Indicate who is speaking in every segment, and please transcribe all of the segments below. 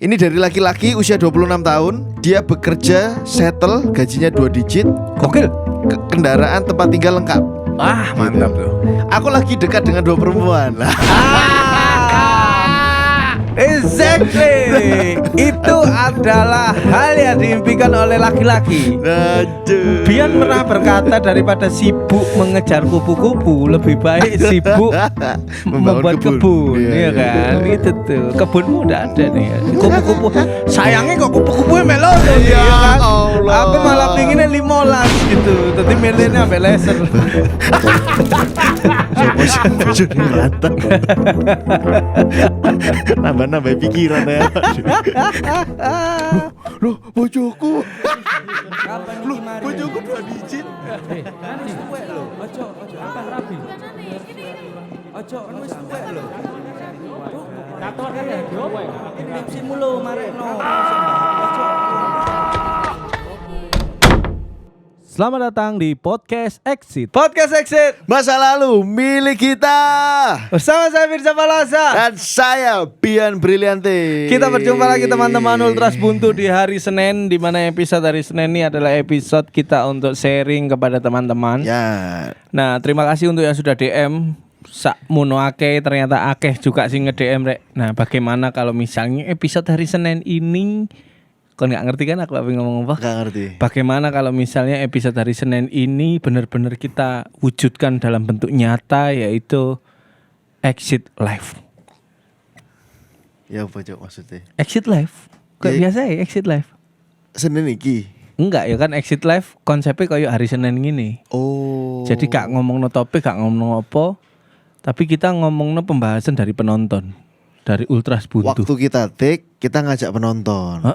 Speaker 1: Ini dari laki-laki usia 26 tahun. Dia bekerja, settle, gajinya 2 digit.
Speaker 2: Gokil.
Speaker 1: Kendaraan tempat tinggal lengkap.
Speaker 2: Wah, mantap tuh.
Speaker 1: Aku lagi dekat dengan 2 perempuan.
Speaker 2: Exactly. Itu adalah hal yang diimpikan oleh laki-laki.
Speaker 1: Aduh.
Speaker 2: Bian pernah berkata daripada sibuk mengejar kupu-kupu, lebih baik sibuk membuat kebun. Iya kan? Itu tuh. Kebunmu udah ada nih. Kupu-kupu. Sayangnya kok kupu-kupunya melo tuh.
Speaker 1: Ya
Speaker 2: kan?
Speaker 1: Allah.
Speaker 2: Aku malah pinginnya 15 gitu. Tapi milihnya sampai laser.
Speaker 1: Sopo sih bojone rata. Nambah pikiran ya. Loh, bojoku. Loh, bojoku 2 digit.
Speaker 2: Kan wis tuwek lho. Ojo apa rabi. Ojo wis tuwek lho. Kator kan ya tuwek. Tipsimu lho marekno. Ojo. Selamat datang di Podcast Exit. Podcast Exit
Speaker 1: Masa lalu milik kita.
Speaker 2: bersama saya Firza Palasa
Speaker 1: Dan saya Bian Briliante.
Speaker 2: Kita berjumpa lagi teman-teman Ultras Buntu di hari Senin, di mana episode hari Senin ini adalah episode kita untuk sharing kepada teman-teman.
Speaker 1: Ya.
Speaker 2: Nah, terima kasih untuk yang sudah DM. Sakmono akeh, ternyata akeh juga sih nge-DM rek. Nah, bagaimana kalau misalnya episode hari Senin ini kau nggak ngerti kan aku ngomong apa?
Speaker 1: Gak ngerti.
Speaker 2: Bagaimana kalau misalnya episode hari Senin ini benar-benar kita wujudkan dalam bentuk nyata, yaitu Exit Live.
Speaker 1: Ya apa Cok maksudnya?
Speaker 2: Exit Live? Kayak biasa ya Exit Live?
Speaker 1: Senin iki.
Speaker 2: Enggak ya kan Exit Live konsepnya kayak hari Senin gini.
Speaker 1: Oh.
Speaker 2: Jadi gak ngomong topik, gak ngomong apa, tapi kita ngomong pembahasan dari penonton, dari Ultras Buntu.
Speaker 1: Waktu kita take, kita ngajak penonton.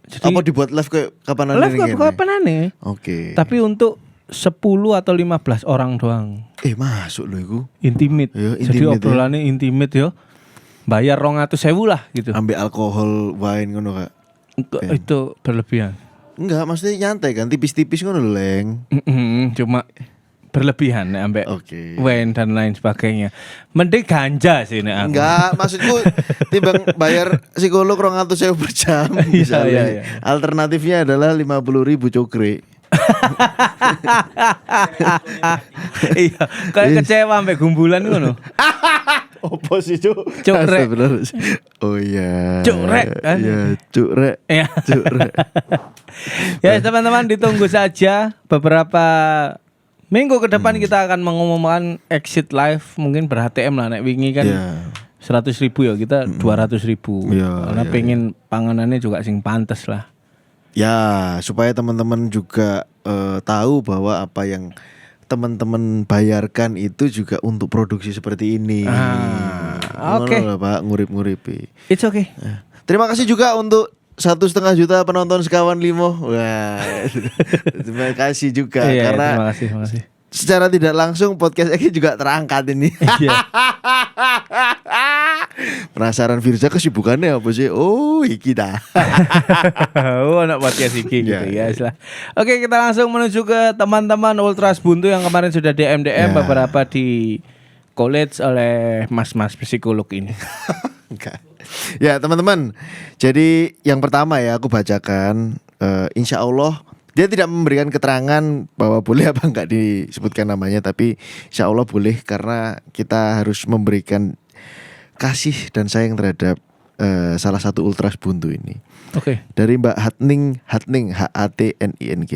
Speaker 2: Jadi
Speaker 1: Apa dibuat live kayak kapan
Speaker 2: live kapan aneh?
Speaker 1: Oke.
Speaker 2: Tapi untuk 10 atau 15 orang doang.
Speaker 1: Masuk lo iku.
Speaker 2: Intimate.
Speaker 1: Yo,
Speaker 2: Jadi
Speaker 1: intimate
Speaker 2: obrolannya intimate yo. Bayar 200.000 lah gitu.
Speaker 1: Ambil alkohol, wine ngono Kak.
Speaker 2: Itu berlebihan.
Speaker 1: Enggak, maksudnya nyantai kan, tipis-tipis ngono lho, Leng.
Speaker 2: Cuma berlebihan nih ambek
Speaker 1: Oke.
Speaker 2: wine dan lain sebagainya. Mending ganja sih nih aku.
Speaker 1: Enggak, maksudku timbang bayar psikolog 200.000 per jam misalnya.
Speaker 2: Iya.
Speaker 1: Alternatifnya adalah 50.000 cokre.
Speaker 2: Iya, kayak kecewa ambek gumbulan ngono.
Speaker 1: Opo sih, Cuk?
Speaker 2: Cukrek.
Speaker 1: Oh iya.
Speaker 2: Cukrek kan?
Speaker 1: Iya, cukrek.
Speaker 2: Iya.
Speaker 1: Cukrek.
Speaker 2: Ya teman-teman, ditunggu saja beberapa minggu ke depan kita akan mengumumkan Exit Live. Mungkin ber-HTM lah, nek wingi kan 100.000 ya, kita 200.000. Karena pengen panganannya juga sing pantes lah.
Speaker 1: Ya, supaya teman-teman juga tahu bahwa apa yang teman-teman bayarkan itu juga untuk produksi seperti ini.
Speaker 2: Oke.
Speaker 1: Ngono lah, Pak, ngurip-nguripi.
Speaker 2: It's okay.
Speaker 1: Terima kasih juga untuk 1,5 juta penonton sekawan limo. Wah, terima kasih juga karena
Speaker 2: terima kasih.
Speaker 1: secara tidak langsung podcast ini juga terangkat ini. Penasaran Firza kesibukannya apa sih? Oh, iki dah.
Speaker 2: Anak podcast iki gitu ya. Oke, kita langsung menuju ke teman-teman Ultras Buntu yang kemarin sudah DM beberapa di college oleh mas-mas psikolog ini.
Speaker 1: Enggak. Ya teman-teman, jadi yang pertama ya aku bacakan, insya Allah dia tidak memberikan keterangan bahwa boleh apa enggak disebutkan namanya, tapi insya Allah boleh karena kita harus memberikan kasih dan sayang terhadap salah satu Ultras Buntu ini.
Speaker 2: Oke.
Speaker 1: Dari Mbak Hatning HATNING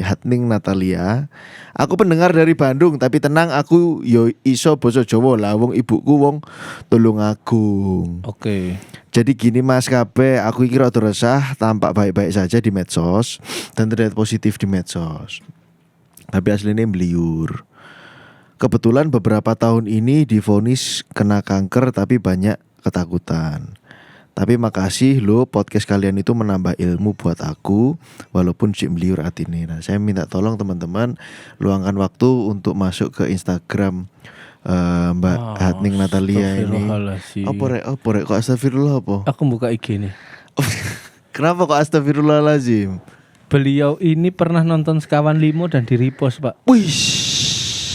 Speaker 1: Hatning Natalia. Aku pendengar dari Bandung, tapi tenang aku yo iso basa Jawa lah, wong ibuku wong Tulungagung.
Speaker 2: Oke.
Speaker 1: Jadi gini Mas Kabe, aku kira rada resah, tampak baik-baik saja di medsos dan terlihat positif di medsos. Tapi aslinya beliur. Kebetulan beberapa tahun ini divonis kena kanker tapi banyak ketakutan. Tapi makasih lo, podcast kalian itu menambah ilmu buat aku walaupun cik beliur atine. Nah, saya minta tolong teman-teman luangkan waktu untuk masuk ke Instagram Mbak Hatning Natalia ini. Apa rek kok astagfirullah apa?
Speaker 2: Aku buka IG nih.
Speaker 1: Kenapa kok astagfirullahalazim?
Speaker 2: Beliau ini pernah nonton Sekawan Limo dan di repost, Pak.
Speaker 1: Wih.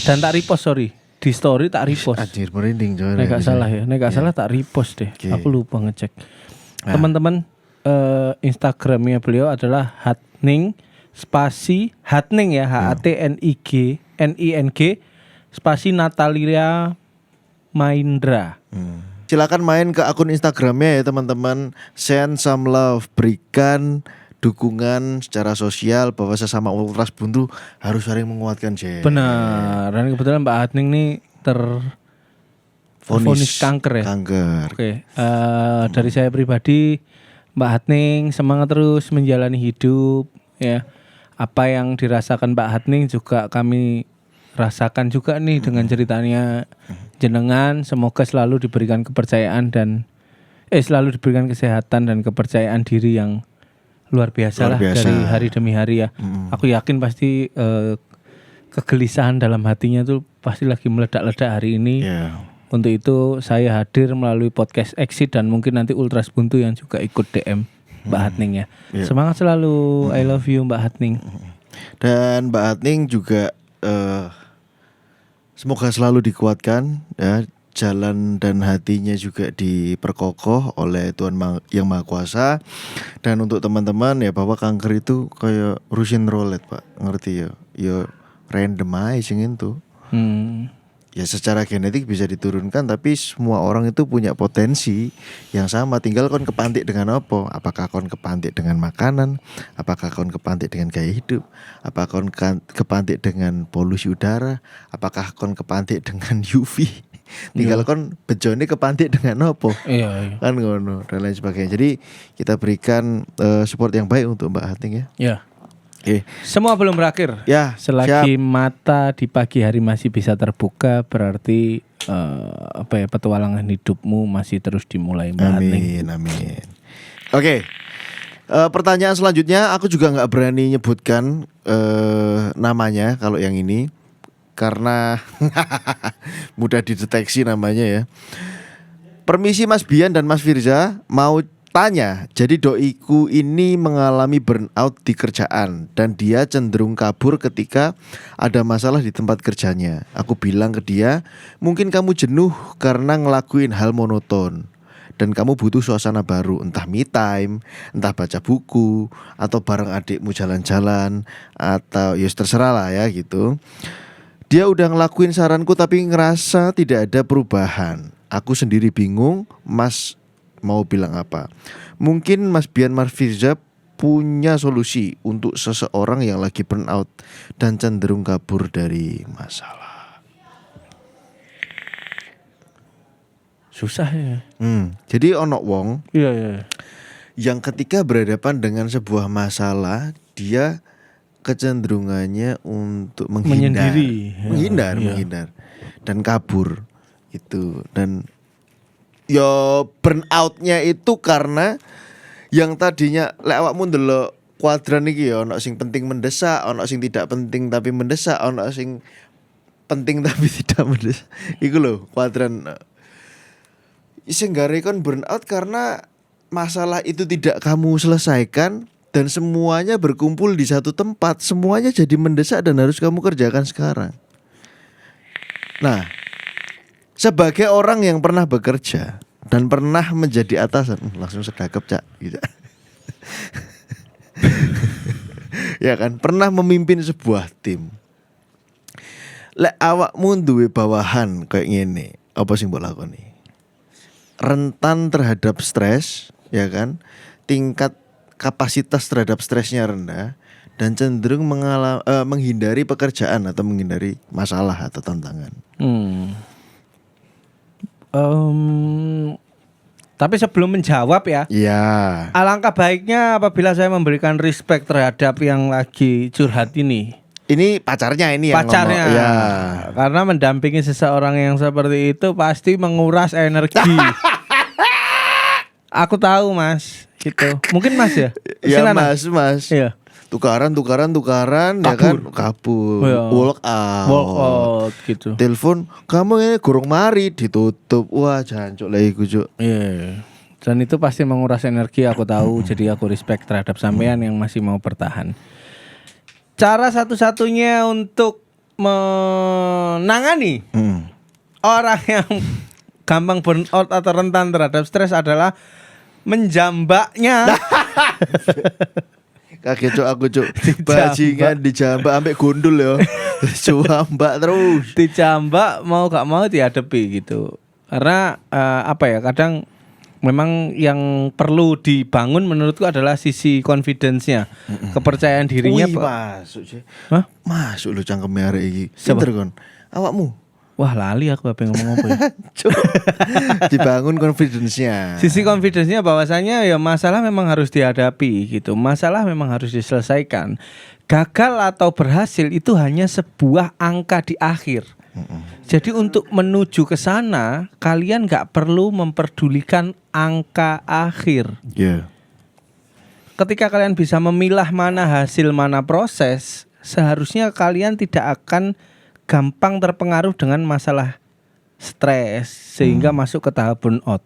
Speaker 2: Dan tak repost, sorry. Di story tak repost.
Speaker 1: Anjir merinding coy.
Speaker 2: Nek gak salah ya. Nek gak salah tak repost deh.
Speaker 1: Okay.
Speaker 2: Aku lupa ngecek. Teman-teman, Instagramnya beliau adalah Hatning spasi Hatning ya, HATNING spasi Natalia Maindra.
Speaker 1: Silakan main ke akun Instagramnya ya teman-teman. Send some love, berikan dukungan secara sosial bahwa sesama ultras buntu harus saling menguatkan.
Speaker 2: Benar. Dan kebetulan Mbak Hatning nih tervonis kanker ya.
Speaker 1: Kanker.
Speaker 2: Oke. Dari saya pribadi, Mbak Hatning semangat terus menjalani hidup ya. Apa yang dirasakan Mbak Hatning juga kami rasakan juga nih dengan ceritanya jenengan. Semoga selalu diberikan kepercayaan dan selalu diberikan kesehatan dan kepercayaan diri yang luar biasa lah dari hari demi hari ya. Aku yakin pasti kegelisahan dalam hatinya tuh pasti lagi meledak-ledak hari ini. Untuk itu saya hadir melalui podcast Exit dan mungkin nanti Ultras Buntu yang juga ikut DM Mbak Hatning ya. Semangat selalu. I love you Mbak Hatning.
Speaker 1: Dan Mbak Hatning juga semoga selalu dikuatkan ya, jalan dan hatinya juga diperkokoh oleh Tuhan Yang Maha Kuasa. Dan untuk teman-teman ya, bahwa kanker itu kayak Russian roulette Pak, ngerti ya? Ya random aja sing itu. Ya secara genetik bisa diturunkan, tapi semua orang itu punya potensi yang sama. Tinggal kon kepantik dengan apa? Apakah kon kepantik dengan makanan? Apakah kon kepantik dengan gaya hidup? Apakah kon kepantik dengan polusi udara? Apakah kon kepantik dengan UV? Tinggal kon bejone kepantik dengan apa?
Speaker 2: Iya.
Speaker 1: Kan ngono dan lain sebagainya. Jadi kita berikan support yang baik untuk Mbak Hatning ya.
Speaker 2: Iya. Semua belum berakhir.
Speaker 1: Ya,
Speaker 2: selagi mata di pagi hari masih bisa terbuka, berarti petualangan hidupmu masih terus dimulai.
Speaker 1: Amin. Oke. Pertanyaan selanjutnya, aku juga nggak berani nyebutkan namanya kalau yang ini karena mudah dideteksi namanya ya. Permisi Mas Bian dan Mas Firza, mau tanya, jadi doiku ini mengalami burnout di kerjaan dan dia cenderung kabur ketika ada masalah di tempat kerjanya. Aku bilang ke dia, mungkin kamu jenuh karena ngelakuin hal monoton dan kamu butuh suasana baru, entah me time, entah baca buku, atau bareng adikmu jalan-jalan, atau ya terserah lah ya gitu. Dia udah ngelakuin saranku tapi ngerasa tidak ada perubahan. Aku sendiri bingung, Mas mau bilang apa? Mungkin Mas Bian Marfirza punya solusi untuk seseorang yang lagi burnout dan cenderung kabur dari masalah.
Speaker 2: Susah ya.
Speaker 1: Jadi ono wong yang ketika berhadapan dengan sebuah masalah, dia kecenderungannya untuk menghindar dan kabur itu. Dan yo burnoutnya itu karena yang tadinya lek awakmu ndelok kuadran iki ya ono sing penting mendesak, ono sing tidak penting tapi mendesak, ono sing penting tapi tidak mendesak. Iku lho kuadran. Sing gare kon burnout karena masalah itu tidak kamu selesaikan dan semuanya berkumpul di satu tempat, semuanya jadi mendesak dan harus kamu kerjakan sekarang. Nah, sebagai orang yang pernah bekerja dan pernah menjadi atasan, langsung sedekap Cak gitu. Ya kan, pernah memimpin sebuah tim. Lek awakmu duwe bawahan kayak ngene, apa sing mbok lakoni? Rentan terhadap stres, ya kan? Tingkat kapasitas terhadap stresnya rendah dan cenderung menghindari pekerjaan atau menghindari masalah atau tantangan.
Speaker 2: Tapi sebelum menjawab ya, alangkah baiknya apabila saya memberikan respect terhadap yang lagi curhat ini.
Speaker 1: Ini pacarnya ini yang
Speaker 2: pacarnya
Speaker 1: ngomong. Ya.
Speaker 2: Karena mendampingi seseorang yang seperti itu pasti menguras energi. Aku tahu Mas, gitu. Mungkin Mas ya?
Speaker 1: Ya Mas.
Speaker 2: Iya.
Speaker 1: Tukaran ya kan, kabur. Walk out
Speaker 2: gitu.
Speaker 1: Telepon, kamu ini gurung mari, ditutup. Wah, jancuk lah iku, Cuk.
Speaker 2: Iya. Dan itu pasti menguras energi, aku tahu. Jadi aku respect terhadap sampean yang masih mau bertahan. Cara satu-satunya untuk menangani orang yang gampang burnout atau rentan terhadap stres adalah menjambaknya.
Speaker 1: Kaget cuk aku cuk. Bajingan dijambak ambek gundul ya. Jambak terus.
Speaker 2: Dijambak mau gak mau dihadapi gitu. Karena apa ya, kadang memang yang perlu dibangun menurutku adalah sisi confidence-nya, kepercayaan dirinya.
Speaker 1: Wih, masuk sih.
Speaker 2: Hah?
Speaker 1: Masuk lu cangkeme arek iki.
Speaker 2: Siapa?
Speaker 1: Pinter kon. Awakmu.
Speaker 2: Wah lali aku apa yang ngomong apa ya.
Speaker 1: Cuk. Dibangun confidence-nya.
Speaker 2: Sisi confidence-nya bahwasanya ya masalah memang harus dihadapi gitu. Masalah memang harus diselesaikan. Gagal atau berhasil itu hanya sebuah angka di akhir. Jadi untuk menuju ke sana kalian gak perlu memperdulikan angka akhir.
Speaker 1: Iya.
Speaker 2: Ketika kalian bisa memilah mana hasil mana proses, seharusnya kalian tidak akan gampang terpengaruh dengan masalah stres sehingga masuk ke tahap burnout.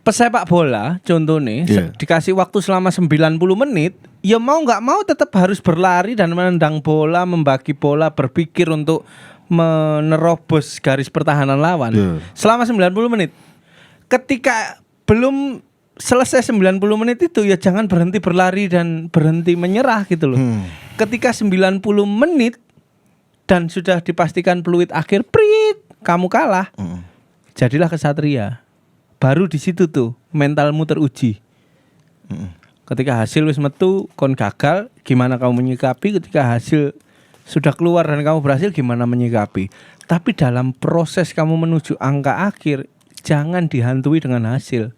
Speaker 2: Pesepak bola contohnya dikasih waktu selama 90 menit, ya mau nggak mau tetap harus berlari dan menendang bola, membagi bola, berpikir untuk menerobos garis pertahanan lawan selama 90 menit. Ketika belum selesai 90 menit itu ya jangan berhenti berlari dan berhenti menyerah gitu loh. Ketika 90 menit dan sudah dipastikan peluit akhir, prit, kamu kalah. Jadilah kesatria. Baru di situ tuh mentalmu teruji. Ketika hasil wis metu kon gagal, gimana kamu menyikapi? Ketika hasil sudah keluar dan kamu berhasil, gimana menyikapi? Tapi dalam proses kamu menuju angka akhir, jangan dihantui dengan hasil.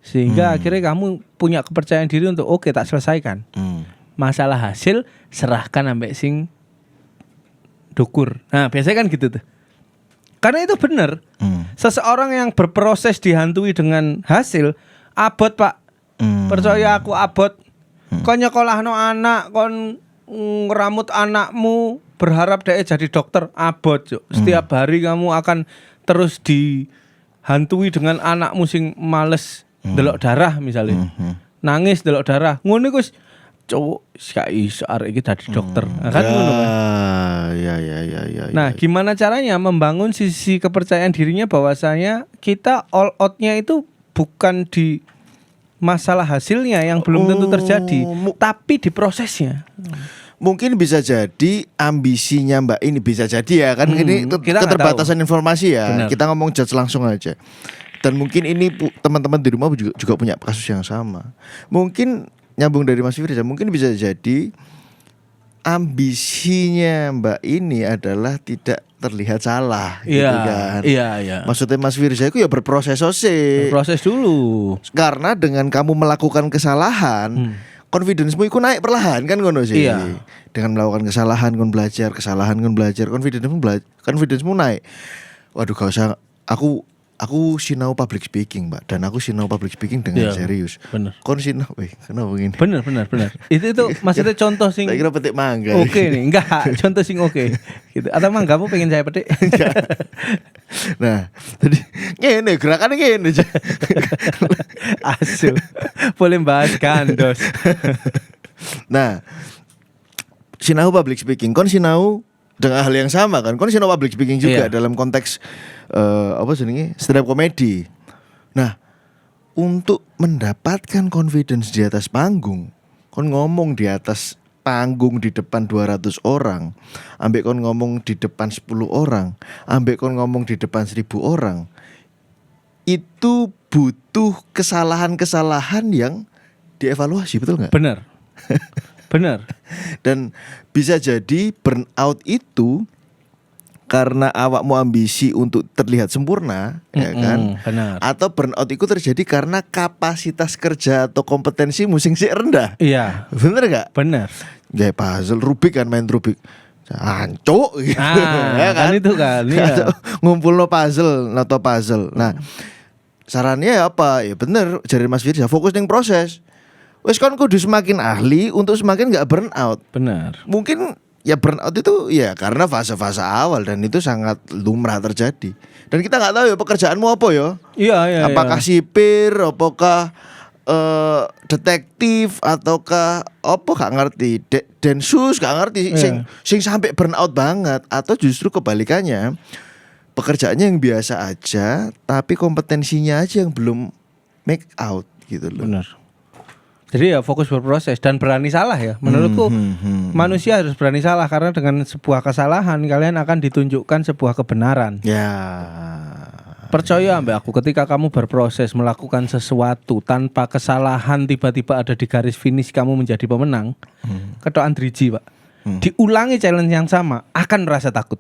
Speaker 2: Sehingga akhirnya kamu punya kepercayaan diri untuk oke, tak selesaikan. Masalah hasil serahkan ambek sing dukur. Nah biasanya kan gitu tuh. Karena itu benar. Seseorang yang berproses dihantui dengan hasil, abot pak. Percaya aku abot. Kon nyekolahno anak, kon ngeramut anakmu, berharap dia jadi dokter, abot. Setiap hari kamu akan terus dihantui dengan anakmu sing males delok darah misalnya. Nangis delok darah. Ngono iku cowok gak iso arek iki dadi dokter. Nah, kan ngono kan.
Speaker 1: Ya.
Speaker 2: Nah, gimana caranya membangun sisi kepercayaan dirinya bahwasanya kita all out-nya itu bukan di masalah hasilnya yang belum tentu terjadi, tapi di prosesnya.
Speaker 1: Mungkin bisa jadi ambisinya Mbak ini bisa jadi ya kan ini keterbatasan informasi ya. Benar. Kita ngomong judge langsung aja. Dan mungkin ini teman-teman di rumah juga punya kasus yang sama. Mungkin nyambung dari Mas Firza, mungkin bisa jadi ambisinya Mbak ini adalah tidak terlihat salah gitu kan.
Speaker 2: Iya.
Speaker 1: Maksudnya Mas Firza itu ya berproses
Speaker 2: Berproses dulu.
Speaker 1: Karena dengan kamu melakukan kesalahan, confidence-mu itu naik perlahan kan ngono sih.
Speaker 2: Iya.
Speaker 1: Dengan melakukan kesalahan kon belajar, confidence-mu naik. Waduh gak usah aku sinau public speaking, Mbak, dan aku sinau public speaking dengan serius.
Speaker 2: Bener.
Speaker 1: Kon sinau, kenapa begini?
Speaker 2: Bener. Itu maksudnya contoh sing.
Speaker 1: Tak kira petik mangga.
Speaker 2: Oke nih, enggak, contoh sing oke. Gitu. Atau manggamu pengen saya petik?
Speaker 1: Nah, tadi ngene gerakannya ngene.
Speaker 2: Asu. Boleh bahas gandos.
Speaker 1: Nah, sinau public speaking, kon sinau dengan hal yang sama kan, kon sinau public speaking juga dalam konteks stand up comedy. Nah, untuk mendapatkan confidence di atas panggung, kon ngomong di atas panggung di depan 200 orang, ambek kon ngomong di depan 10 orang, ambek kon ngomong di depan 1000 orang, itu butuh kesalahan-kesalahan yang dievaluasi, betul nggak?
Speaker 2: Benar.
Speaker 1: Dan bisa jadi burnout itu karena awakmu ambisi untuk terlihat sempurna, ya kan?
Speaker 2: Benar.
Speaker 1: Atau burnout itu terjadi karena kapasitas kerja atau kompetensi musik sih rendah.
Speaker 2: Iya.
Speaker 1: Bener gak?
Speaker 2: Benar.
Speaker 1: Kayak puzzle Rubik kan, main Rubik. Hancuk gitu.
Speaker 2: Ya kan itu kan. Iya.
Speaker 1: Ngumpul no puzzle. Nah, sarannya apa? Ya bener, jadi Mas Firza fokus ning proses. Wes kan kudu semakin ahli untuk semakin gak burnout.
Speaker 2: Benar.
Speaker 1: Mungkin ya burnout itu ya karena fase-fase awal dan itu sangat lumrah terjadi. Dan kita nggak tahu ya pekerjaanmu apa ya.
Speaker 2: Iya.
Speaker 1: Apakah sipir, apakah detektif, ataukah apa gak ngerti. Densus gak ngerti. Sing sampai burnout banget. Atau justru kebalikannya, pekerjaannya yang biasa aja tapi kompetensinya aja yang belum make out gitu loh.
Speaker 2: Benar. Jadi ya fokus berproses dan berani salah ya. Menurutku manusia harus berani salah karena dengan sebuah kesalahan kalian akan ditunjukkan sebuah kebenaran.
Speaker 1: Ya.
Speaker 2: Percaya mbak aku, ketika kamu berproses melakukan sesuatu tanpa kesalahan tiba-tiba ada di garis finish kamu menjadi pemenang, ketokan driji pak. Diulangi challenge yang sama akan merasa takut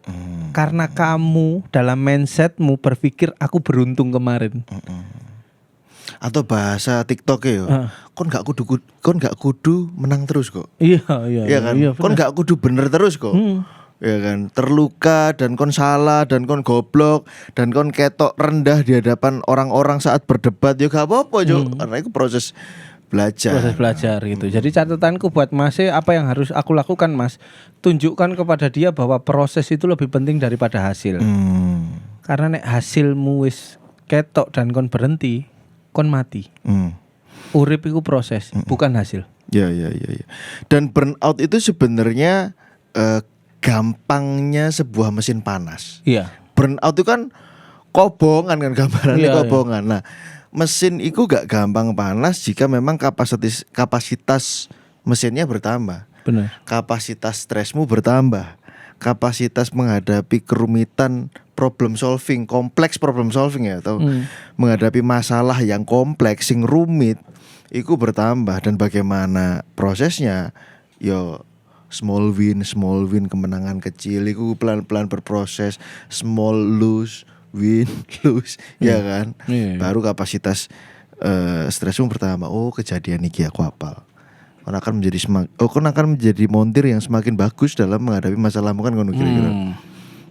Speaker 2: karena kamu dalam mindsetmu berpikir aku beruntung kemarin.
Speaker 1: Atau bahasa TikTok ya, kon gak kudu menang terus kok.
Speaker 2: Iya
Speaker 1: kan? Kon gak kudu bener terus kok. Ya kan, terluka dan kon salah dan kon goblok dan kon ketok rendah di hadapan orang-orang saat berdebat ya gak apa-apa Jo, karena itu proses belajar
Speaker 2: gitu. Jadi catatanku buat Mas, apa yang harus aku lakukan Mas? Tunjukkan kepada dia bahwa proses itu lebih penting daripada hasil. Karena nek hasilmu wis ketok dan kon berhenti, kon mati. Urip itu proses, bukan hasil.
Speaker 1: Ya. Dan burnout itu sebenarnya gampangnya sebuah mesin panas.
Speaker 2: Iya.
Speaker 1: Burnout itu kan kobongan kan gambarannya kobongan. Nah, mesin itu gak gampang panas jika memang kapasitas mesinnya bertambah.
Speaker 2: Benar.
Speaker 1: Kapasitas stresmu bertambah. Kapasitas menghadapi kerumitan problem solving, kompleks problem solving ya, atau menghadapi masalah yang kompleks, sing rumit, itu bertambah. Dan bagaimana prosesnya? Yo small win, kemenangan kecil, itu pelan-pelan berproses, small lose, win, lose, ya kan? Baru kapasitas stresmu bertambah. Oh, kejadian iki aku hafal. Kon akan menjadi montir yang semakin bagus dalam menghadapi masalahmu kan ngono kira-kira.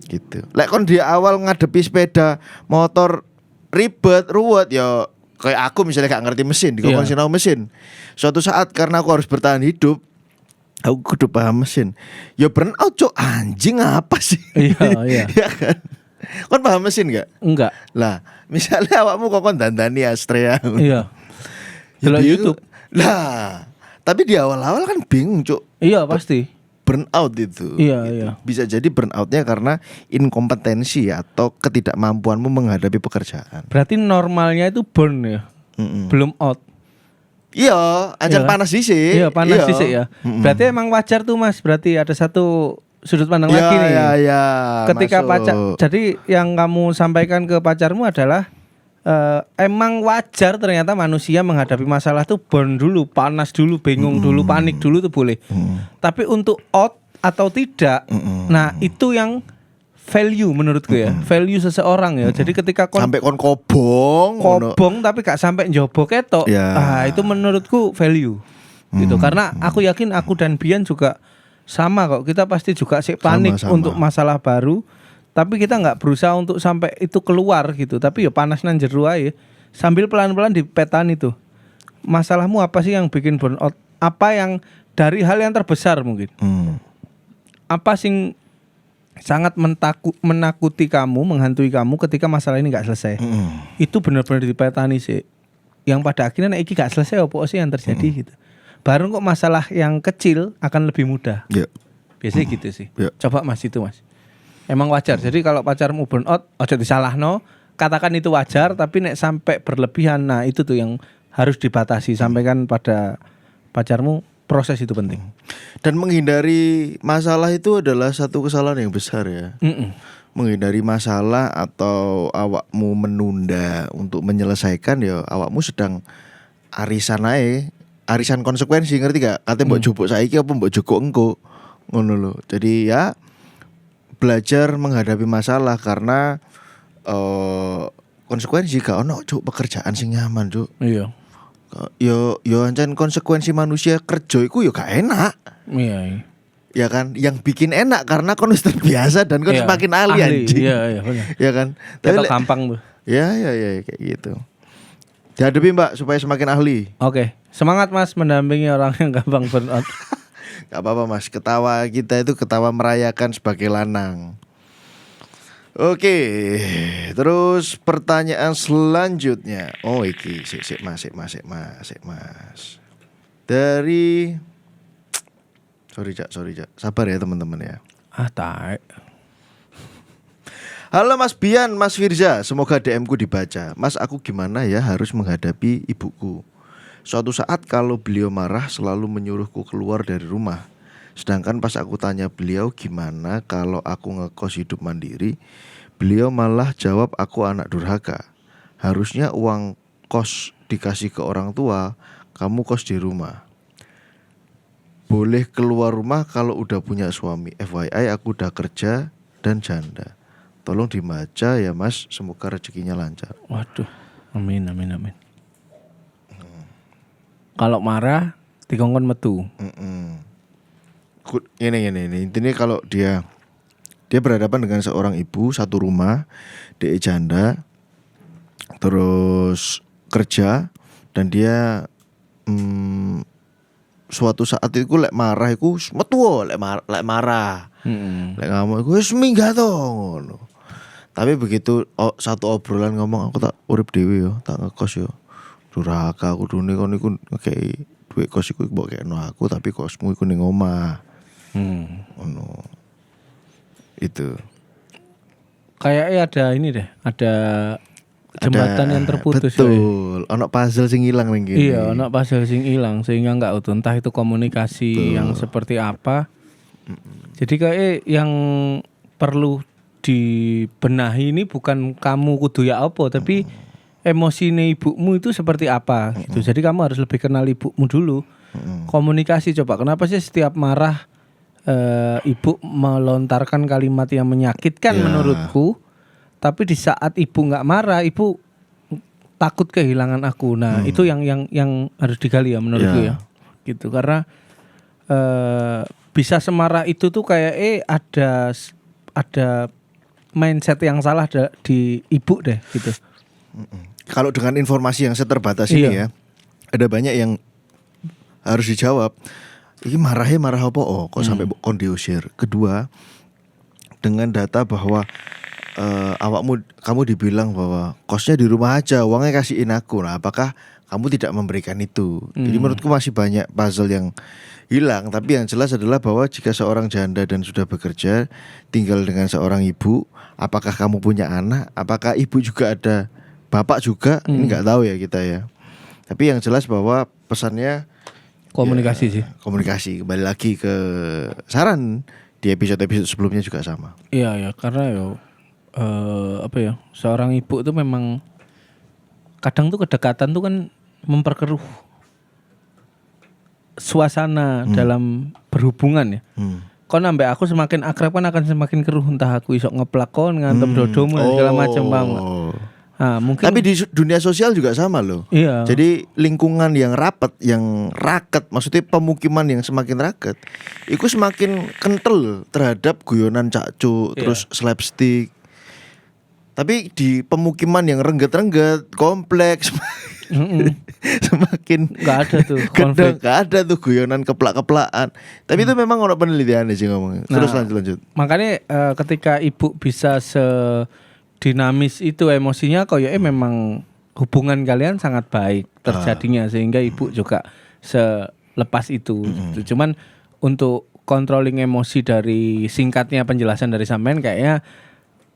Speaker 1: Gitu. Lek kon di awal ngadepi sepeda motor ribet, ruwet ya kayak aku misalnya gak ngerti mesin, dikon sinau mesin. Suatu saat karena aku harus bertahan hidup, aku kudu paham mesin. Ya burnout cok, anjing apa sih?
Speaker 2: Iya.
Speaker 1: Ya kan? Kon paham mesin gak?
Speaker 2: Enggak.
Speaker 1: Lah, misalnya awakmu kok kon dandani Astrea.
Speaker 2: Iya.
Speaker 1: Ya
Speaker 2: YouTube.
Speaker 1: Lah, tapi di awal-awal kan bingung cok.
Speaker 2: Iya pasti.
Speaker 1: Burnout itu.
Speaker 2: Iya.
Speaker 1: Bisa jadi burnoutnya karena inkompetensi atau ketidakmampuanmu menghadapi pekerjaan.
Speaker 2: Berarti normalnya itu burn ya, belum out.
Speaker 1: Iya, aja panas sih.
Speaker 2: Iya panas sih ya. Berarti emang wajar tuh Mas. Berarti ada satu sudut pandang lagi nih.
Speaker 1: Iya.
Speaker 2: Ketika pacar, jadi yang kamu sampaikan ke pacarmu adalah emang wajar ternyata manusia menghadapi masalah tuh burn dulu, panas dulu, bingung dulu, panik dulu tuh boleh. Tapi untuk out atau tidak, nah itu yang value menurutku ya, value seseorang ya. Jadi ketika
Speaker 1: sampai kon kobong
Speaker 2: tapi gak sampai njobo ketok, itu menurutku value. Gitu. Karena aku yakin aku dan Bian juga sama kok. Kita pasti juga sih panik untuk masalah baru. Tapi kita nggak berusaha untuk sampai itu keluar gitu. Tapi ya panas nan jero ae. Sambil pelan-pelan dipetan itu. Masalahmu apa sih yang bikin burnout? Apa yang dari hal yang terbesar mungkin? Apa sing sangat menakuti kamu, menghantui kamu ketika masalah ini nggak selesai? Itu benar-benar dipetani sih. Yang pada akhirnya iki nggak selesai apa sih yang terjadi gitu. Baru kok masalah yang kecil akan lebih mudah. Biasanya gitu sih. Coba Mas itu Mas. Emang wajar. Jadi kalau pacarmu burnout, ojo disalahno, katakan itu wajar, tapi nek sampai berlebihan, nah itu tuh yang harus dibatasi. Sampaikan pada pacarmu, proses itu penting.
Speaker 1: Dan menghindari masalah itu adalah satu kesalahan yang besar ya. Menghindari masalah atau awakmu menunda untuk menyelesaikan, ya awakmu sedang arisan konsekuensi, ngerti gak? Katanya mbok jupuk saiki apa mbok jupuk engko. Ngono lho. Jadi ya belajar menghadapi masalah karena konsekuensi gak ono cuk pekerjaan sing nyaman cuk.
Speaker 2: Iya.
Speaker 1: Yo ancen konsekuensi manusia kerja iku yo gak enak.
Speaker 2: Iya.
Speaker 1: Ya kan, yang bikin enak karena kon wis terbiasa dan kon semakin ahli anjing.
Speaker 2: Iya benar.
Speaker 1: Ya kan.
Speaker 2: Tapi gampang tuh.
Speaker 1: Ya kayak gitu. Dihadapi Mbak supaya semakin ahli.
Speaker 2: Oke. Semangat Mas mendampingi orang yang gampang burnout.
Speaker 1: Gak apa-apa Mas, ketawa kita itu ketawa merayakan sebagai lanang. Oke, terus pertanyaan selanjutnya. Oh iki, sik Mas. Dari Sorry Cak. Sabar ya teman-teman ya.
Speaker 2: Tai.
Speaker 1: Halo Mas Bian, Mas Firza, semoga DM-ku dibaca. Mas, aku gimana ya harus menghadapi ibuku? Suatu saat kalau beliau marah selalu menyuruhku keluar dari rumah. Sedangkan pas aku tanya beliau gimana kalau aku ngekos hidup mandiri, beliau malah jawab aku anak durhaka. Harusnya uang kos dikasih ke orang tua, kamu kos di rumah. Boleh keluar rumah kalau udah punya suami. FYI aku udah kerja dan janda. Tolong dibaca ya mas, semoga rezekinya lancar.
Speaker 2: Waduh, amin. Kalau marah dikongkon metu.
Speaker 1: Ini intinya kalau dia berhadapan dengan seorang ibu satu rumah, dia janda, terus kerja, dan dia suatu saat itu lek marah iku metu lek marah. Lek ngomong iku wis minggat to ngono. Tapi begitu satu obrolan ngomong aku tak urip dhewe yo, tak ngekos yo. Durhaka aku dune kon iku ngekei duit kos iku mbok kekno aku tapi kosmu iku ning omah. Ngono. Itu.
Speaker 2: Kayaknya ada ini deh, ada jembatan yang terputus.
Speaker 1: Betul. Ono puzzle sing ilang ning kene.
Speaker 2: Iya, ono puzzle sing ilang sehingga enggak utuh. Entah itu komunikasi yang seperti apa. Jadi kayak yang perlu dibenahi ini bukan kamu kudu ya apa, tapi emosine ibumu itu seperti apa gitu. Jadi kamu harus lebih kenal ibumu dulu. Komunikasi coba. Kenapa sih setiap marah ibu melontarkan kalimat yang menyakitkan menurutku, tapi di saat ibu nggak marah, ibu takut kehilangan aku. Nah itu yang harus digali ya menurutku ya. Gitu karena bisa semarah itu tuh kayak ada mindset yang salah di ibu deh gitu.
Speaker 1: Kalau dengan informasi yang seterbatas ini ya, ada banyak yang harus dijawab. Ini marah apa? Oh, kok sampai kon diusir. Kedua, dengan data bahwa kamu dibilang bahwa kosnya di rumah aja, uangnya kasihin aku. Nah, apakah kamu tidak memberikan itu? Jadi menurutku masih banyak puzzle yang hilang. Tapi yang jelas adalah bahwa jika seorang janda dan sudah bekerja, tinggal dengan seorang ibu, apakah kamu punya anak? Apakah ibu juga ada bapak juga? Ini nggak tahu ya kita ya. Tapi yang jelas bahwa pesannya
Speaker 2: komunikasi sih.
Speaker 1: Komunikasi. Kembali lagi ke saran di episode sebelumnya juga sama.
Speaker 2: Iya karena seorang ibu itu memang kadang tuh kedekatan tuh kan memperkeruh suasana dalam berhubungan ya. Kau nambah aku semakin akrab kan akan semakin keruh, entah aku isok ngeplakon ngantem dodomu dan segala macam bang. Nah, mungkin. Tapi
Speaker 1: di dunia sosial juga sama loh.
Speaker 2: Iya.
Speaker 1: Jadi lingkungan yang rapat, yang raket, maksudnya pemukiman yang semakin raket, itu semakin kental terhadap guyonan cakcuk, terus slapstick. Tapi di pemukiman yang rengget-rengget, kompleks, semakin
Speaker 2: nggak ada tuh
Speaker 1: konflik. Nggak ada tuh guyonan keplak-keplakan. Tapi itu memang orang penelitian sih ngomong. Terus lanjut.
Speaker 2: Makanya ketika ibu bisa dinamis itu emosinya memang hubungan kalian sangat baik terjadinya sehingga ibu juga selepas itu. Cuman untuk controlling emosi dari singkatnya penjelasan dari sampean kayaknya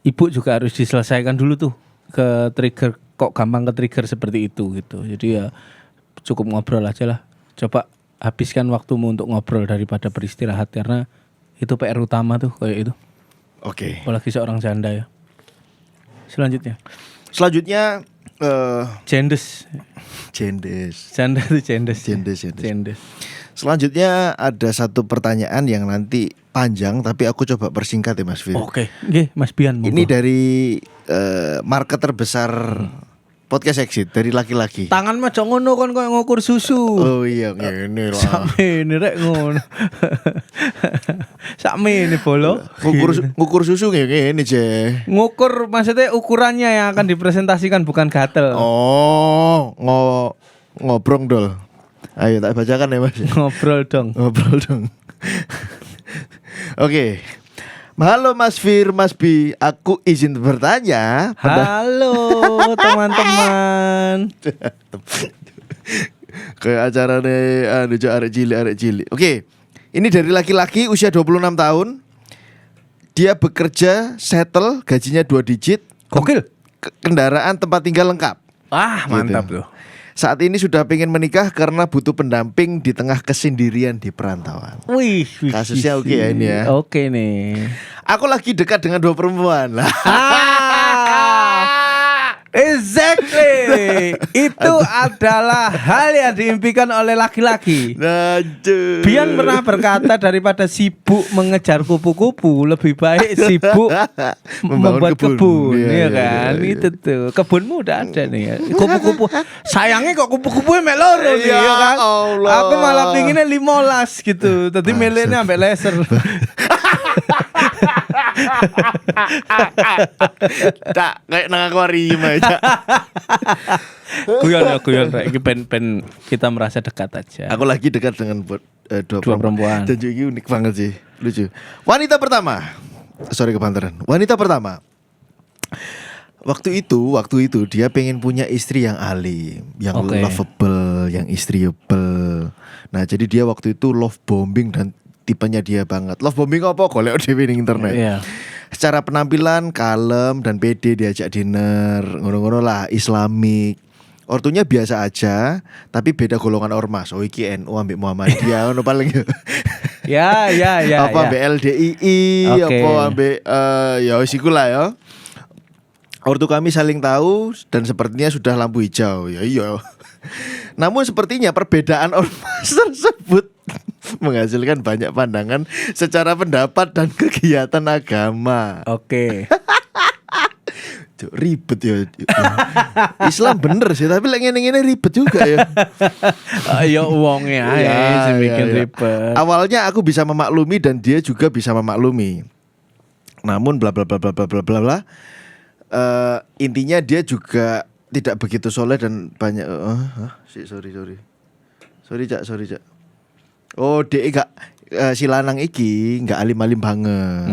Speaker 2: ibu juga harus diselesaikan dulu tuh ke trigger, kok gampang ke trigger seperti itu gitu. Jadi ya cukup ngobrol aja lah. Coba habiskan waktumu untuk ngobrol daripada beristirahat karena itu PR utama tuh kayak itu.
Speaker 1: Oke.
Speaker 2: Apalagi seorang janda ya. Selanjutnya jendes. Janda itu jendes.
Speaker 1: Selanjutnya ada satu pertanyaan yang nanti panjang tapi aku coba persingkat ya Mas Fir.
Speaker 2: Oke. Nggih, Mas Bian.
Speaker 1: Ini dari marketer besar podcast Exit dari laki-laki.
Speaker 2: Tangan mah cok ngono kon koyo ngukur susu.
Speaker 1: Oh iya ngene lah.
Speaker 2: Sakmene rek ngono. Sakmene bolo.
Speaker 1: Ngukur susu ngene Je.
Speaker 2: Ngukur maksudnya ukurannya yang akan dipresentasikan bukan gatel.
Speaker 1: Oh, ngobrol dol. Ayo tak bacakan ya Mas.
Speaker 2: Ngobrol dong.
Speaker 1: Oke. Halo Mas Fir, Mas Bi, aku izin bertanya.
Speaker 2: Halo teman-teman.
Speaker 1: Kayak acara nih arek cilik. Oke. Ini dari laki-laki usia 26 tahun. Dia bekerja, settle, gajinya 2 digit.
Speaker 2: Gokil.
Speaker 1: Kendaraan tempat tinggal lengkap.
Speaker 2: Wah, mantap
Speaker 1: gitu.
Speaker 2: tuh.
Speaker 1: Saat ini sudah pengen menikah karena butuh pendamping di tengah kesendirian di perantauan.
Speaker 2: Wih,
Speaker 1: Kasusnya oke ya ini ya.
Speaker 2: Oke nih.
Speaker 1: Aku lagi dekat dengan 2 perempuan lah.
Speaker 2: Exactly. Itu adalah hal yang diimpikan oleh laki-laki. Bian pernah berkata daripada sibuk mengejar kupu-kupu, lebih baik sibuk membuat kebun, ya kan?
Speaker 1: Iya.
Speaker 2: Itu tuh. Kebunmu udah ada nih ya. Kupu-kupu. Sayangnya kok kupu-kupunya meloro nih, ya kan?
Speaker 1: Allah.
Speaker 2: Aku malah pinginnya 15 gitu. Tadi milihnya sampai laser.
Speaker 1: Tak kayak nang akuarium aja.
Speaker 2: Guyon Rek. Iki pen kita merasa dekat aja.
Speaker 1: Aku lagi dekat dengan 2 perempuan. Dan juga unik banget sih, lucu. Wanita pertama. Sorry kebanteran. Wanita pertama. Waktu itu dia pengen punya istri yang alim, yang lovable, yang istriable. Nah, jadi dia waktu itu love bombing dan tipenya dia banget. Love bombing apa? Golek dhewe ning internet.
Speaker 2: Iya.
Speaker 1: Secara penampilan kalem dan pede diajak dinner, ngono-ngono lah, Islamik. Ortunya biasa aja, tapi beda golongan ormas. Oh iki NU ambek Muhammadiyah ngono paling.
Speaker 2: Ya.
Speaker 1: Apa ambek LDII, apa ambek ya wis iku lah ya. Ortu kami saling tahu dan sepertinya sudah lampu hijau. Ya iya. Namun sepertinya perbedaan ormas tersebut menghasilkan banyak pandangan secara pendapat dan kegiatan agama.
Speaker 2: Oke.
Speaker 1: Ribet ya. Islam bener sih, tapi lagi ngene ribet juga ya.
Speaker 2: Ayo uangnya ya, bikin ribet.
Speaker 1: Awalnya aku bisa memaklumi dan dia juga bisa memaklumi. Namun bla bla bla bla bla bla bla. Intinya dia juga tidak begitu soleh dan banyak sorry Cak. Oh, dia gak si lanang iki gak alim-alim banget.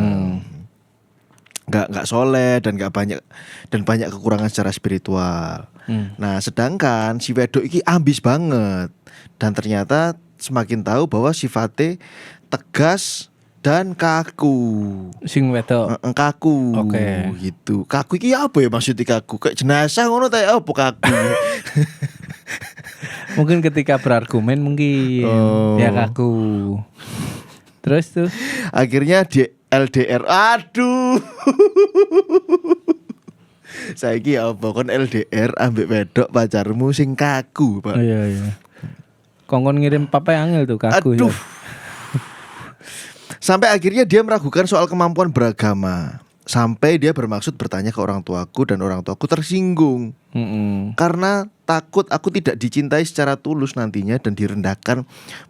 Speaker 1: Gak soleh dan banyak kekurangan secara spiritual. Nah, sedangkan si wedok iki ambis banget dan ternyata semakin tahu bahwa sifatnya tegas dan kaku.
Speaker 2: Sing wedok.
Speaker 1: Kaku.
Speaker 2: Oke.
Speaker 1: Gitu. Kaku iki apa ya maksudnya kaku? Kayak jenazah ngono ta apa kaku?
Speaker 2: Mungkin ketika berargumen mungkin ya kaku. Terus tuh
Speaker 1: akhirnya di LDR. Aduh. Saiki apa kon LDR ambek wedok pacarmu sing kaku, Pak.
Speaker 2: Iya. Kongkon ngirim papai angel tuh kaku.
Speaker 1: Aduh. Ya. Sampai akhirnya dia meragukan soal kemampuan beragama. Sampai dia bermaksud bertanya ke orang tuaku dan orang tuaku tersinggung. Karena takut aku tidak dicintai secara tulus nantinya dan direndahkan.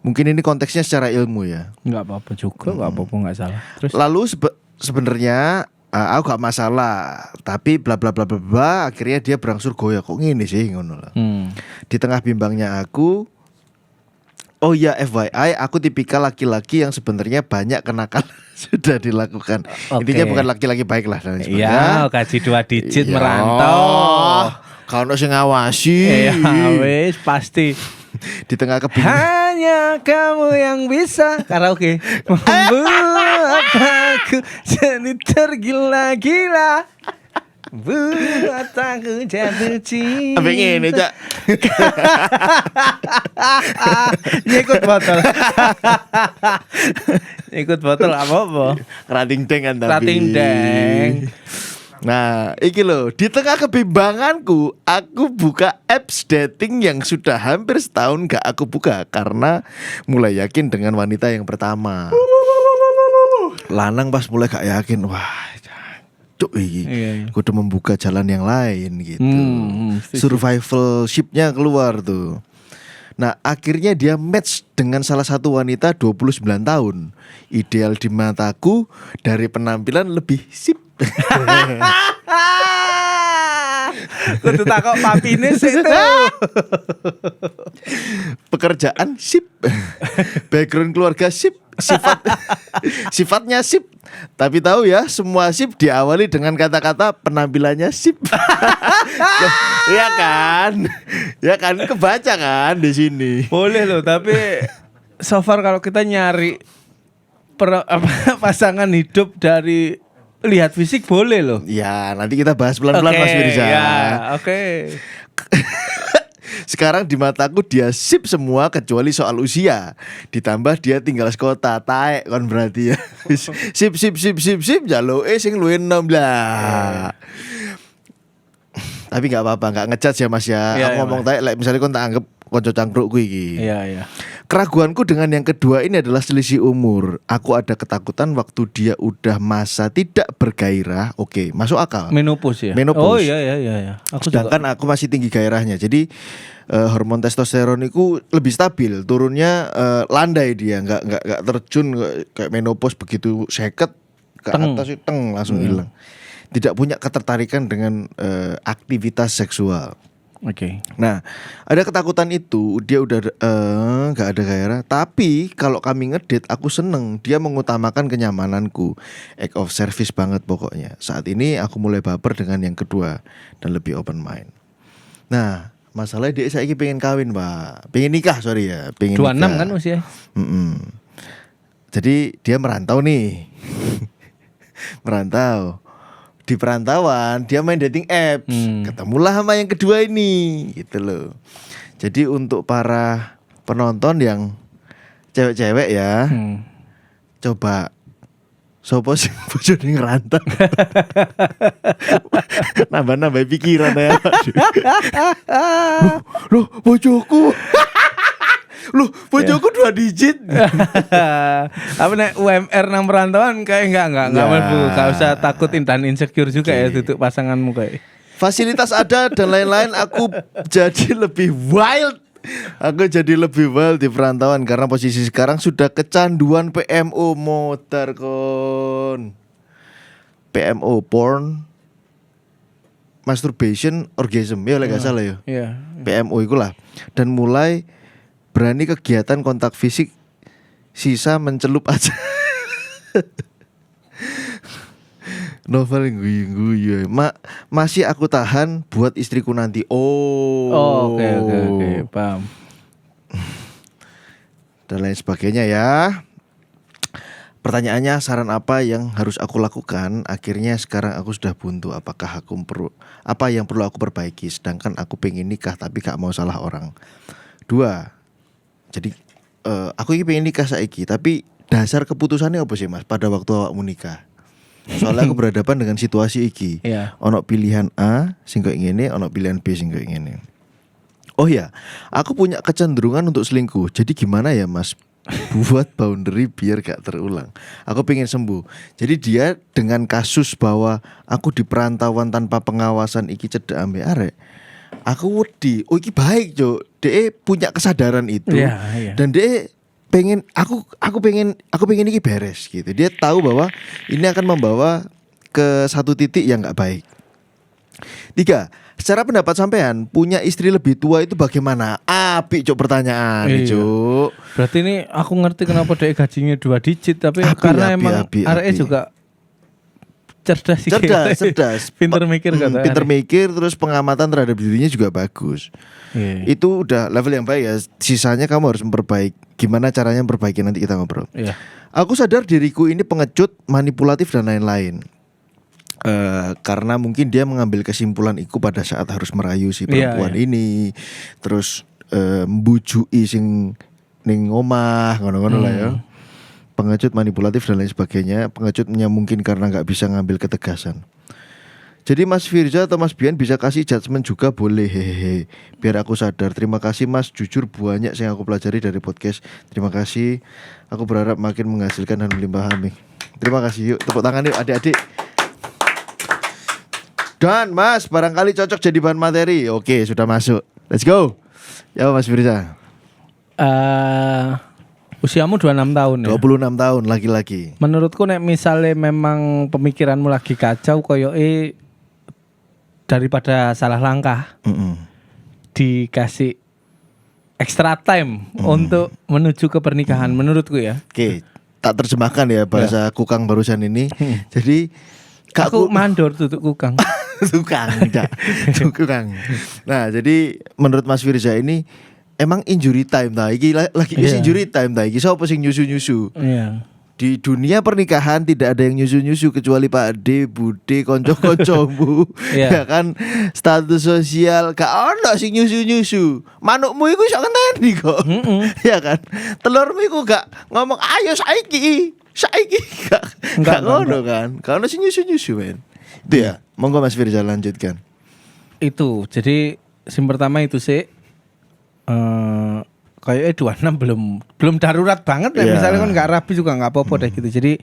Speaker 1: Mungkin ini konteksnya secara ilmu ya.
Speaker 2: Enggak apa-apa juga, enggak apa-apa, enggak salah. Terus
Speaker 1: lalu sebenarnya aku gak masalah, tapi bla bla bla bla bla. Akhirnya dia berangsur goyah, kok ngene sih ngono lah. Di tengah bimbangnya aku, oh ya FYI, aku tipikal laki-laki yang sebenarnya banyak kenakalan sudah dilakukan. Intinya bukan laki-laki baik lah dan sebagainya.
Speaker 2: Iya, gaji 2 digit merantau.
Speaker 1: Kalau sing ngawasi.
Speaker 2: Iya, wis pasti.
Speaker 1: Di tengah kebingungan.
Speaker 2: Hanya kamu yang bisa karaoke membuat aku jadi tergila-gila. Buat aku jatuh cinta.
Speaker 1: Apa ngene, Cak?
Speaker 2: Nyikut botol. Nyikut botol apa-apa.
Speaker 1: Rating deng kan tapi.
Speaker 2: Rating deng.
Speaker 1: Nah, iki loh, di tengah kebimbanganku, aku buka apps dating yang sudah hampir setahun gak aku buka karena mulai yakin dengan wanita yang pertama. Lanang pas mulai gak yakin, wah, cuk iki, kudu membuka jalan yang lain gitu. Survivalship-nya keluar tuh. Nah, akhirnya dia match dengan salah satu wanita 29 tahun. Ideal di mataku, dari penampilan lebih sip.
Speaker 2: Kudu takok papine sik itu.
Speaker 1: Pekerjaan sip. Background keluarga sip. Sifatnya sip. Tapi tahu ya, semua sip diawali dengan kata-kata penampilannya sip. Iya kan? Ya kan, kebaca kan di sini.
Speaker 2: Boleh loh, tapi so far kalau kita nyari pasangan hidup dari lihat fisik boleh loh.
Speaker 1: Ya, nanti kita bahas pelan-pelan Mas Mirza.
Speaker 2: Ya, oke.
Speaker 1: Sekarang di mataku dia sip semua kecuali soal usia. Ditambah dia tinggal sekota, taek kon berarti ya. Sip jaluke sing luwih enom lah. Tapi enggak apa-apa, enggak ngejudge ya Mas ya.
Speaker 2: Iya,
Speaker 1: Aku ngomong taek misalnya kon tak anggap kanca cangkrukku iki.
Speaker 2: Iya.
Speaker 1: Keraguanku dengan yang kedua ini adalah selisih umur. Aku ada ketakutan waktu dia udah masa tidak bergairah. Oke, masuk akal.
Speaker 2: Menopause ya.
Speaker 1: Menopause.
Speaker 2: Oh iya. Aku
Speaker 1: Sedangkan aku masih tinggi gairahnya. Jadi hormon testosteron itu lebih stabil. Turunnya landai dia, nggak terjun kayak menopause begitu seket ke atas itu langsung hilang. Tidak punya ketertarikan dengan aktivitas seksual.
Speaker 2: Oke.
Speaker 1: Nah, ada ketakutan itu, dia udah gak ada gairah. Tapi kalau kami ngedate, aku seneng. Dia mengutamakan kenyamananku. Act of service banget pokoknya. Saat ini aku mulai baper dengan yang kedua dan lebih open mind. Nah, masalahnya dia saiki pengen kawin, Pak. Pengen nikah, sorry ya. Pengen
Speaker 2: 26
Speaker 1: nikah.
Speaker 2: kan usia.
Speaker 1: Jadi dia merantau nih. Merantau. Di perantauan dia main dating apps, ketemulah sama yang kedua ini, gitu loh. Jadi untuk para penonton yang cewek-cewek ya, coba sopo sing bojone ngerantau. Nambah-nambah pikiran ya. Loh, bojoku. Loh, bojoku 2 digit.
Speaker 2: Apa nek UMR nang perantauan kayak enggak mlebu, enggak usah takut dan insecure juga ya duduk pasanganmu kayak.
Speaker 1: Fasilitas ada dan lain-lain, aku jadi lebih wild. Aku jadi lebih wild di perantauan karena posisi sekarang sudah kecanduan PMO motor kon. PMO porn masturbation orgasm ya lek gak salah ya.
Speaker 2: Iya.
Speaker 1: PMO ikulah. Dan mulai berani kegiatan kontak fisik, sisa mencelup aja. Novel guyu-guyu. Masih aku tahan buat istriku nanti.
Speaker 2: Oke, paham.
Speaker 1: Dan lain sebagainya ya. Pertanyaannya, saran apa yang harus aku lakukan? Akhirnya sekarang aku sudah buntu. Apa yang perlu aku perbaiki? Sedangkan aku pengen nikah tapi gak mau salah orang. 2. Jadi aku ini pengen nikah saiki, tapi dasar keputusannya apa sih Mas pada waktu awakmu nikah? Soalnya aku berhadapan dengan situasi iki. Ono pilihan A sing koyo ngene, ono pilihan B sing koyo ngene. Oh ya, aku punya kecenderungan untuk selingkuh. Jadi gimana ya Mas buat boundary biar gak terulang? Aku pengen sembuh. Jadi dia dengan kasus bahwa aku di perantauan tanpa pengawasan iki cedek ambek arek. Aku wedi, iki baik Cuk. Dia punya kesadaran itu. Dan dia pengen aku pengen ini beres gitu. Dia tahu bahwa ini akan membawa ke satu titik yang enggak baik. 3. Secara pendapat sampean, punya istri lebih tua itu bagaimana? Apik Cuk pertanyaan, Cuk.
Speaker 2: Berarti ini aku ngerti kenapa dia gajinya 2 digit, tapi karena emang areke juga cerdas. Pinter mikir kata.
Speaker 1: Pinter mikir, terus pengamatan terhadap dirinya juga bagus. Itu udah level yang baik ya. Sisanya kamu harus memperbaiki. Gimana caranya memperbaiki nanti kita ngobrol. Aku sadar diriku ini pengecut, manipulatif dan lain-lain. Karena mungkin dia mengambil kesimpulan itu pada saat harus merayu si perempuan ini, terus mbujui sing ning omah ngono-ngono lah ya. Pengecut, manipulatif dan lain sebagainya. Pengecutnya mungkin karena gak bisa ngambil ketegasan. Jadi Mas Firza atau Mas Bian bisa kasih judgement juga boleh, hehehe. Biar aku sadar. Terima kasih Mas, jujur banyak yang aku pelajari dari podcast. Terima kasih. Aku berharap makin menghasilkan dan melimpah amin. Terima kasih, yuk tepuk tangan yuk adik-adik. Dan Mas, barangkali cocok jadi bahan materi. Oke, sudah masuk. Let's go. Ya Mas Firza.
Speaker 2: Usiamu 26 tahun ya?
Speaker 1: 26 tahun laki-laki.
Speaker 2: Menurutku nek misalnya memang pemikiranmu lagi kacau koyoke daripada salah langkah. Dikasih extra time untuk menuju ke pernikahan menurutku ya.
Speaker 1: Oke, tak terjemahkan ya bahasa kukang barusan ini. Jadi
Speaker 2: aku mandor tutuk kukang.
Speaker 1: Tukang. Nah, jadi menurut Mas Firza ini emang injury time ta iki lagi injury time ta iki sapa sing nyusu-nyusu. Di dunia pernikahan tidak ada yang nyusu-nyusu kecuali Pak D, Bude, konco-koncomu. Ya kan, status sosial gak ono sing nyusu-nyusu. Manukmu iku iso ngenteni kok. Ya kan. Telurmu iku gak ngomong ayo saiki gak ngono kan. Gak ono sing nyusu-nyusu men. Itu ya. Monggo Mas Firza lanjutkan.
Speaker 2: Itu. Jadi sim pertama itu sih kayaknya 26 belum darurat banget ya. Misalnya kan nggak rapi juga nggak apa-apa deh gitu. Jadi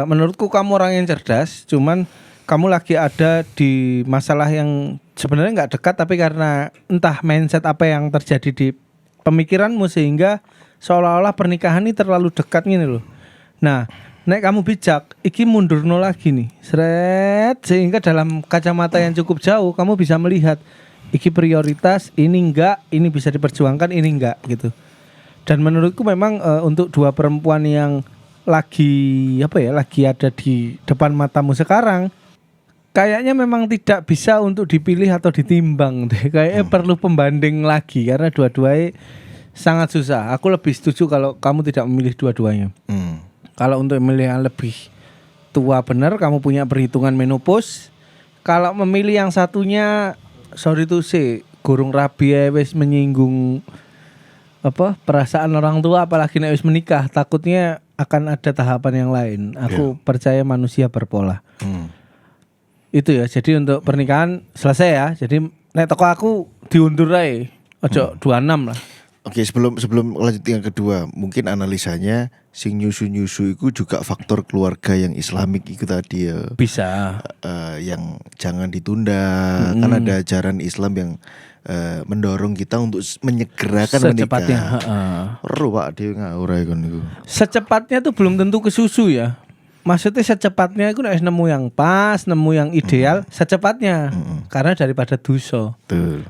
Speaker 2: menurutku kamu orang yang cerdas, cuman kamu lagi ada di masalah yang sebenarnya nggak dekat, tapi karena entah mindset apa yang terjadi di pemikiranmu sehingga seolah-olah pernikahan ini terlalu dekat gini loh. Nah, nek kamu bijak, iki mundurno lagi nih, seret, sehingga dalam kacamata yang cukup jauh kamu bisa melihat iki prioritas, ini enggak, ini bisa diperjuangkan, ini enggak gitu. Dan menurutku memang untuk dua perempuan yang lagi lagi ada di depan matamu sekarang, kayaknya memang tidak bisa untuk dipilih atau ditimbang deh. Kayaknya perlu pembanding lagi karena dua-duanya sangat susah. Aku lebih setuju kalau kamu tidak memilih dua-duanya. Kalau untuk memilih yang lebih tua benar, kamu punya perhitungan menopause. Kalau memilih yang satunya, sorry tuh sih, gurung rabi wis menyinggung perasaan orang tua, apalagi nek wis menikah, takutnya akan ada tahapan yang lain. Aku percaya manusia berpola. Itu ya. Jadi untuk pernikahan selesai ya. Jadi nek toko aku diundur ae. Ojo 26 lah.
Speaker 1: Oke, sebelum lanjut yang kedua, mungkin analisanya sing nyusu-nyusu itu juga faktor keluarga yang Islamik itu tadi ya.
Speaker 2: Bisa.
Speaker 1: Yang jangan ditunda, kan ada ajaran Islam yang mendorong kita untuk menyegerakan
Speaker 2: secepatnya.
Speaker 1: Perlu Pak dia ngawurai kan itu.
Speaker 2: Secepatnya tuh belum tentu ke susu ya. Maksudnya secepatnya itu harus nemu yang pas, nemu yang ideal secepatnya. Karena daripada dosa.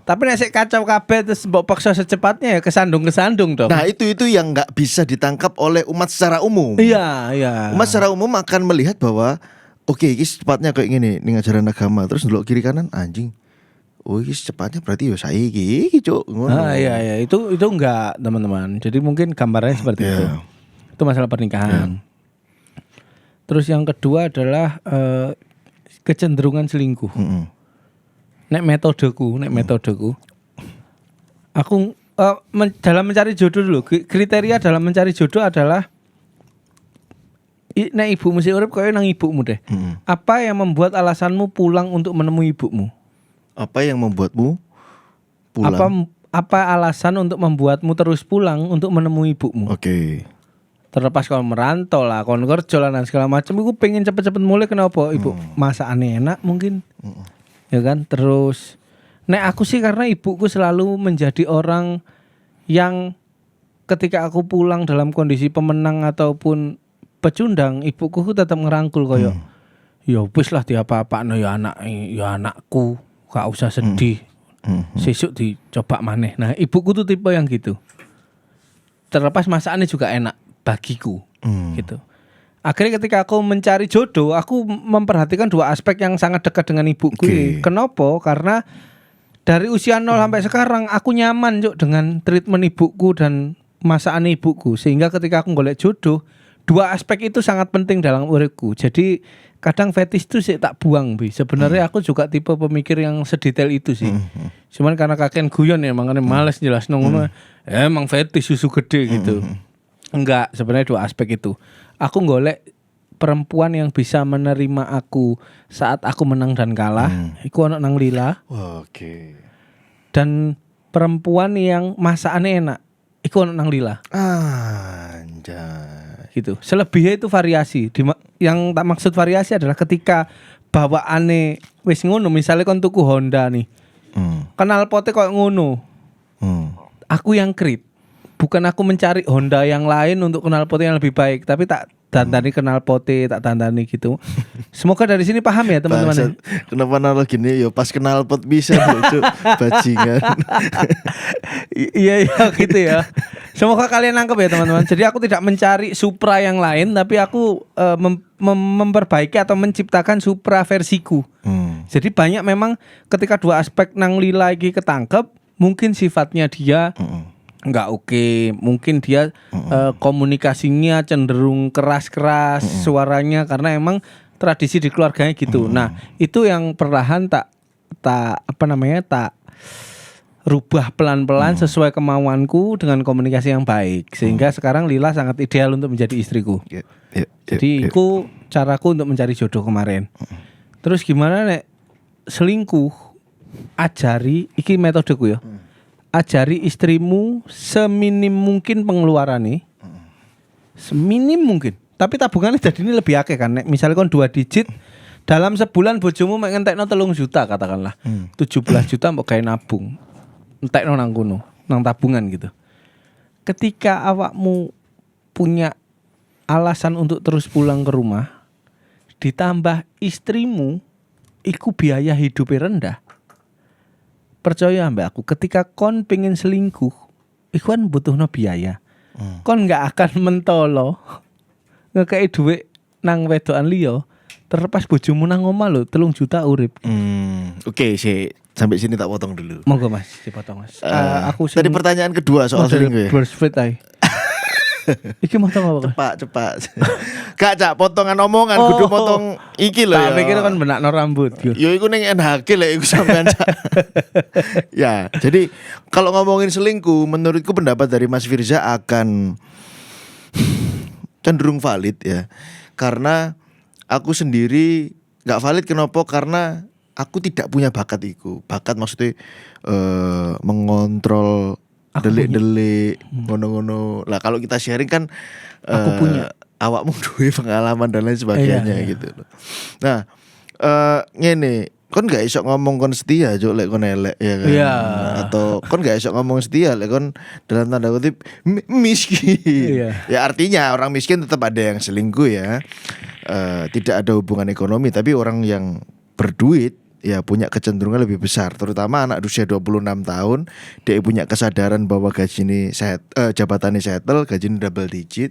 Speaker 2: Tapi nek sik kacau kabeh terus mbok paksa secepatnya ya kesandung dong.
Speaker 1: Nah, itu yang enggak bisa ditangkap oleh umat secara umum.
Speaker 2: Iya.
Speaker 1: Umat secara umum akan melihat bahwa oke, ini secepatnya kayak gini ning ajaran agama, terus ndelok kiri kanan anjing. Oh, ini secepatnya berarti ya saiki iki, Cuk.
Speaker 2: Iya, itu enggak, teman-teman. Jadi mungkin gambarnya seperti itu. Itu masalah pernikahan. Terus yang kedua adalah kecenderungan selingkuh. Nek metodeku, aku dalam mencari jodoh dulu. Kriteria dalam mencari jodoh adalah nek ibumu mesti urip koyo nang ibumu deh. Apa yang membuat alasanmu pulang untuk menemui ibumu?
Speaker 1: Apa yang membuatmu pulang?
Speaker 2: Apa alasan untuk membuatmu terus pulang untuk menemui ibumu?
Speaker 1: Oke.
Speaker 2: Terlepas kalau merantau lah, kalau kerja lah dan segala macam, aku pengen cepet-cepet mulai. Kenapa? Ibu masakannya enak mungkin, ya kan. Terus, nek aku sih karena ibuku selalu menjadi orang yang ketika aku pulang dalam kondisi pemenang ataupun pecundang, ibuku tetap ngerangkul koyo, ya wis lah diapa-apakno ya anakku, gak usah sedih, sesuk dicoba maneh. Nah, ibuku tuh tipe yang gitu. Terlepas masakannya juga enak bagiku, gitu. Akhirnya ketika aku mencari jodoh, aku memperhatikan dua aspek yang sangat dekat dengan ibuku. Kenapa? Karena dari usia 0 sampai sekarang aku nyaman dengan treatment ibuku dan masakan ibuku. Sehingga ketika aku golek jodoh, dua aspek itu sangat penting dalam uripku. Jadi kadang fetish itu sih tak buang, Bi. Sebenarnya aku juga tipe pemikir yang sedetail itu sih. Cuman karena kakek guyon ya, makanya males jelas ngono. Emang fetish susu gede gitu. Enggak, sebenarnya dua aspek itu. Aku golek perempuan yang bisa menerima aku saat aku menang dan kalah. Iku ono nang Lila.
Speaker 1: Oke.
Speaker 2: Dan perempuan yang masakannya enak. Iku ono nang Lila.
Speaker 1: Anjay.
Speaker 2: Gitu. Selebihnya itu variasi. Yang tak maksud variasi adalah ketika bawaane wis ngono, misalnya kon tuku Honda nih. Kenal pote koyo ngono. Aku yang krit. Bukan aku mencari Honda yang lain untuk knalpot yang lebih baik, tapi tak dandani knalpot, tak dandani gitu. Semoga dari sini paham ya teman-teman.
Speaker 1: Kenapa analogi ini ya pas knalpot bisa lucu bajingan.
Speaker 2: Iya gitu ya. Semoga kalian nangkep ya teman-teman. Jadi aku tidak mencari Supra yang lain, tapi aku memperbaiki atau menciptakan Supra versiku. Jadi banyak memang ketika dua aspek nang Lila iki ketangkep, mungkin sifatnya dia nggak oke. Mungkin dia komunikasinya cenderung keras-keras suaranya karena emang tradisi di keluarganya gitu. Nah, itu yang perlahan tak rubah pelan-pelan sesuai kemauanku dengan komunikasi yang baik sehingga sekarang Lila sangat ideal untuk menjadi istriku. Jadi itu caraku untuk mencari jodoh kemarin. Terus gimana nek selingkuh? Ajari iki metodeku ya. Ajari istrimu seminim mungkin pengeluarannya. Seminim mungkin. Tapi tabungannya jadi ini lebih akeh kan. Nek misalnya kon 2 digit dalam sebulan bojomu mek ngentekno 3 juta katakanlah. 17 juta mbok gawe nabung. Entekno nang kono, nang tabungan gitu. Ketika awakmu punya alasan untuk terus pulang ke rumah, ditambah istrimu iku biaya hidupnya rendah. Percaya ambek aku, ketika kon pengen selingkuh, iku kan butuhno biaya. Kon nggak akan mentolo ngekei duit nang wedokan liya, terlepas bojomu nang omah lho 3 juta urip.
Speaker 1: Oke, sih. Sampai sini tak potong dulu.
Speaker 2: Monggo Mas, dipotong Mas. Aku
Speaker 1: tadi pertanyaan kedua soal selingkuh ya.
Speaker 2: Burst fit ae. Iki mau tong apa?
Speaker 1: Cepat. Gak cak potongan omongan kudu potong iki lho ya.
Speaker 2: Tak pikir kan benakno rambut.
Speaker 1: Yo iku ning NHK lek iku sampean cak. Ya, jadi kalau ngomongin selingkuh menurutku pendapat dari Mas Firza akan cenderung valid ya. Karena aku sendiri gak valid kenapa? Karena aku tidak punya bakat iku. Bakat maksudnya mengontrol delik-delik ngono-ngono. Lah kalau kita sharing kan
Speaker 2: aku punya
Speaker 1: awakmu duwe pengalaman dan lain sebagainya
Speaker 2: iya.
Speaker 1: gitu loh. Nah, ngene, kon gak iso ngomong kon setia juk lek kon elek ya kan.
Speaker 2: Iya.
Speaker 1: Atau kon gak iso ngomong setia lek kon dalam tanda kutip miskin.
Speaker 2: Iya.
Speaker 1: Ya artinya orang miskin tetap ada yang selingkuh ya. Tidak ada hubungan ekonomi tapi orang yang berduit ya punya kecenderungan lebih besar, terutama anak usia 26 tahun dia punya kesadaran bahwa gaji ini jabatannya settle, gaji ini double digit.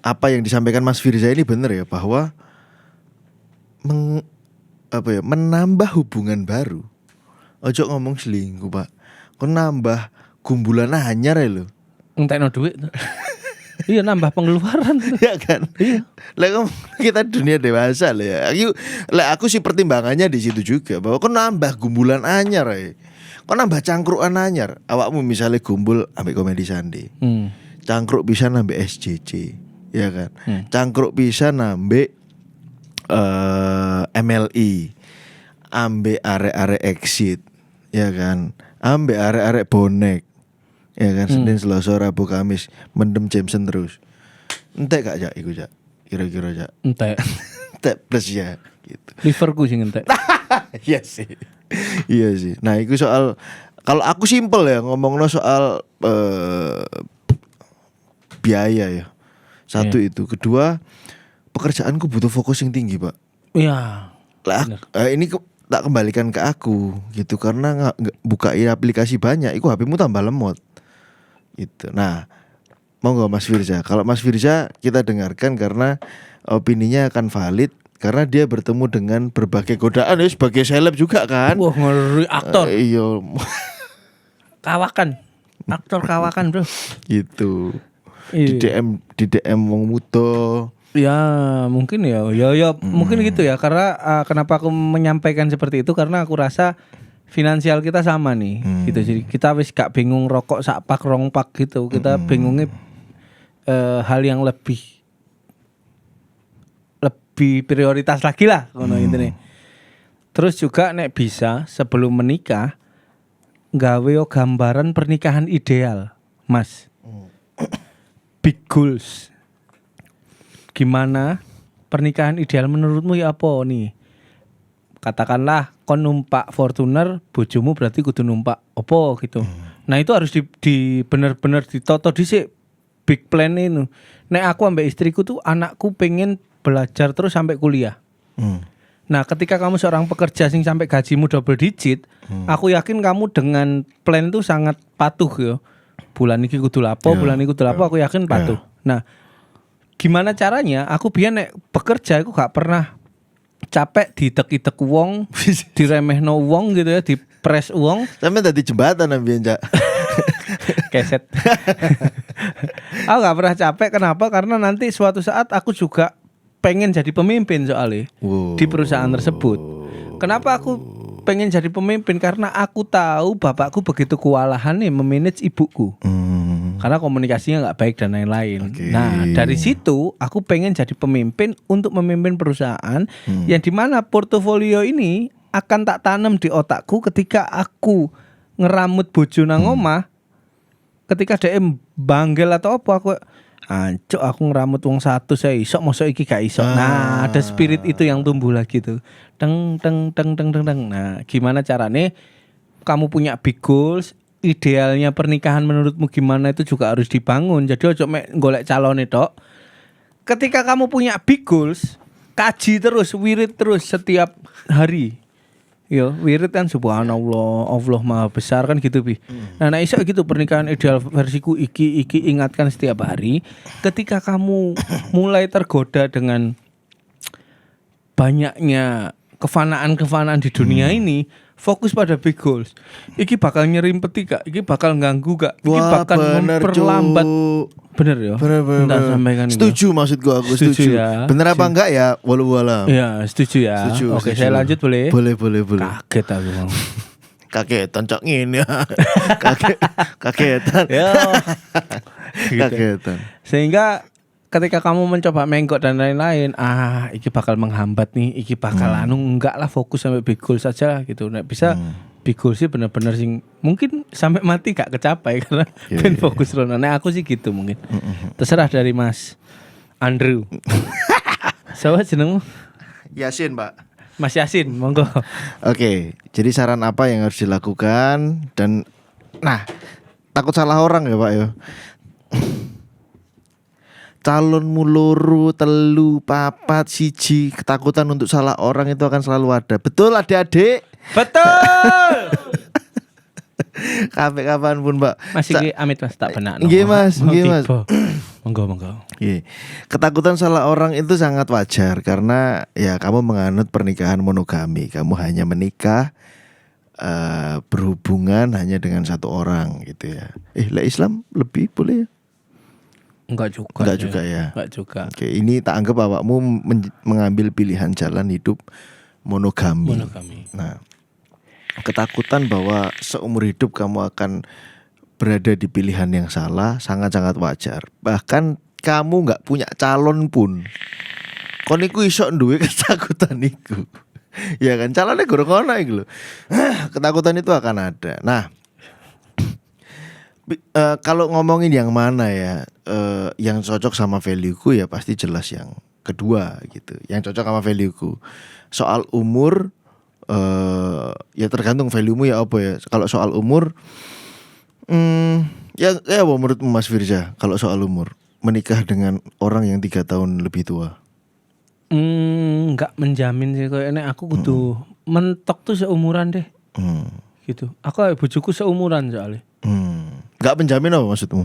Speaker 1: Apa yang disampaikan Mas Firza ini benar ya, bahwa menambah hubungan baru. Ojo ngomong selingkuh, Pak. Kau nambah gumbulan anyar ya lo.
Speaker 2: entekno duit tuh. Iya, nambah pengeluaran tuh.
Speaker 1: Ya kan?
Speaker 2: Iya.
Speaker 1: Lah kita dunia dewasa lah ya. Aku sih pertimbangannya di situ juga, bahwa kau nambah gumbulan anyar ya. Kau nambah cangkruan anyar. Awakmu misalnya gumbul ambek Komedi Sandi. Cangkruk bisa nambah SJJ, ya kan? Cangkruk bisa nambah MLI, ambek arek-arek exit, ya kan? Ambek arek-arek bonek. Ya kan, Senin, Selasa, Rabu, Kamis mendem Jameson terus. Entek gak jak iku jak? Kira-kira jak.
Speaker 2: Entek.
Speaker 1: Entek plus ya gitu.
Speaker 2: Liverku sing entek.
Speaker 1: Iya sih. Iya sih. Nah, itu soal, kalau aku simpel ya ngomongno soal biaya ya. Satu itu, kedua pekerjaanku butuh fokus yang tinggi, Pak.
Speaker 2: Iya.
Speaker 1: Lah, ini tak kembalikan ke aku gitu, karena bukain aplikasi banyak, iku HP-mu tambah lemot. Gitu. Nah, monggo Mas Firza. Kalau Mas Firza kita dengarkan karena opininya akan valid karena dia bertemu dengan berbagai godaan ya, sebagai seleb juga kan.
Speaker 2: Wah, ngeri aktor.
Speaker 1: Iya.
Speaker 2: Kawakan. Aktor kawakan, Bro.
Speaker 1: Gitu.
Speaker 2: Iya.
Speaker 1: Di DM wong muda.
Speaker 2: Ya mungkin ya mungkin gitu ya, karena kenapa aku menyampaikan seperti itu karena aku rasa finansial kita sama nih gitu. Jadi kita wis gak bingung rokok sak pak rong pak gitu, kita bingungnya hal yang lebih prioritas lagi lah ngono intine. Terus juga nek bisa sebelum menikah gawe gambaran pernikahan ideal, Mas. Big goals. Gimana pernikahan ideal menurutmu ya apa nih? Katakanlah kon numpak Fortuner, bojomu berarti kudu numpak opo gitu. Nah itu harus di bener-bener ditoto dhisik big plan ini. Nek aku ambek istriku tuh anakku pengen belajar terus sampai kuliah. Nah ketika kamu seorang pekerja sing sampai gajimu double digit, aku yakin kamu dengan plan itu sangat patuh ya. Bulan ini kudu lapo, bulan ini kudu lapo, aku yakin patuh. Nah gimana caranya? Aku biyen nek bekerja aku gak pernah capek ditek-itek wong, diremehno wong gitu ya, ngepres uang
Speaker 1: Sampe tadi jembatan ambiyen, Cak.
Speaker 2: keset. Aku gak pernah capek. Kenapa? Karena nanti suatu saat aku juga pengen jadi pemimpin soalnya di perusahaan tersebut. Kenapa aku pengen jadi pemimpin? Karena aku tahu bapakku begitu kewalahan nih memanage ibuku. Karena komunikasinya nggak baik dan lain-lain.
Speaker 1: Okay.
Speaker 2: Nah dari situ aku pengen jadi pemimpin untuk memimpin perusahaan yang dimana portofolio ini akan tak tanam di otakku ketika aku ngeramut bojo nang omah. Ketika DM banggel atau apa aku ancuk aku ngeramut wong satu saya isok mosok iki gak isok. Nah, ada spirit itu yang tumbuh lagi tuh. Teng teng teng teng teng teng. Nah, gimana caranya kamu punya big goals, idealnya pernikahan menurutmu gimana itu juga harus dibangun. Jadi ojo mek golek calone tok. Ketika kamu punya big goals, kaji terus, wirid terus setiap hari. Yo, wirid kan subhanallah, Allah Maha Besar kan gitu Pi. Nah iso gitu pernikahan ideal versiku iki ingatkan setiap hari. Ketika kamu mulai tergoda dengan banyaknya kefanaan di dunia ini, fokus pada big goals. Iki bakal nyerimpeti gak? Iki bakal ganggu gak? Iki bakal memperlambat. Bener ya?
Speaker 1: Bener.
Speaker 2: Sampaikan
Speaker 1: setuju maksudku aku setuju.
Speaker 2: Ya.
Speaker 1: Bener apa enggak ya? Walau.
Speaker 2: Ya, setuju ya.
Speaker 1: Setuju,
Speaker 2: Oke,
Speaker 1: setuju.
Speaker 2: saya lanjut boleh?
Speaker 1: Boleh.
Speaker 2: Kaget aku mau.
Speaker 1: Kagetan cok ngene. Kagetan.
Speaker 2: Ya. Gitu.
Speaker 1: Kagetan.
Speaker 2: Sehingga ketika kamu mencoba menggok dan lain-lain, iki bakal menghambat nih, iki bakal enggak lah, fokus sampai big goal saja gitu. Nek bisa big goal sih bener-bener sing mungkin sampai mati gak kecapai karena ben fokus rono. Nek aku sih gitu mungkin. Terserah dari Mas Andrew. Siapa jenengmu?
Speaker 1: Yasin, Pak.
Speaker 2: Mas Yasin, monggo.
Speaker 1: Oke, jadi saran apa yang harus dilakukan dan takut salah orang ya, Pak ya. Calonmu loro, telu, papat, siji, ketakutan untuk salah orang itu akan selalu ada. Betul adik-adik?
Speaker 2: Betul.
Speaker 1: Kapan pun, Pak.
Speaker 2: Masih amit Mas tak benak.
Speaker 1: Nggih, Mas.
Speaker 2: Monggo.
Speaker 1: Ketakutan salah orang itu sangat wajar karena ya kamu menganut pernikahan monogami. Kamu hanya menikah berhubungan hanya dengan satu orang gitu ya. Lah Islam lebih boleh ya?
Speaker 2: Enggak juga ya. Enggak juga.
Speaker 1: Oke, ini tak anggap bapakmu mengambil pilihan jalan hidup monogami. Nah, ketakutan bahwa seumur hidup kamu akan berada di pilihan yang salah sangat-sangat wajar. Bahkan kamu nggak punya calon pun, kon iku iso duwe ketakutan iku. Ya kan, calonnya gorong ono iku lho. Ketakutan itu akan ada. Nah, kalau ngomongin yang mana ya, yang cocok sama value-ku ya pasti jelas yang kedua gitu. Yang cocok sama value-ku. Soal umur, ya tergantung value-mu ya apa ya. Kalau soal umur, ya apa menurutmu Mas Firza? Kalau soal umur, menikah dengan orang yang 3 tahun lebih tua?
Speaker 2: Enggak menjamin sih. Kayaknya aku kudu mentok tuh seumuran deh. Gitu. Aku bojoku seumuran soalnya.
Speaker 1: Gak menjamin apa maksudmu?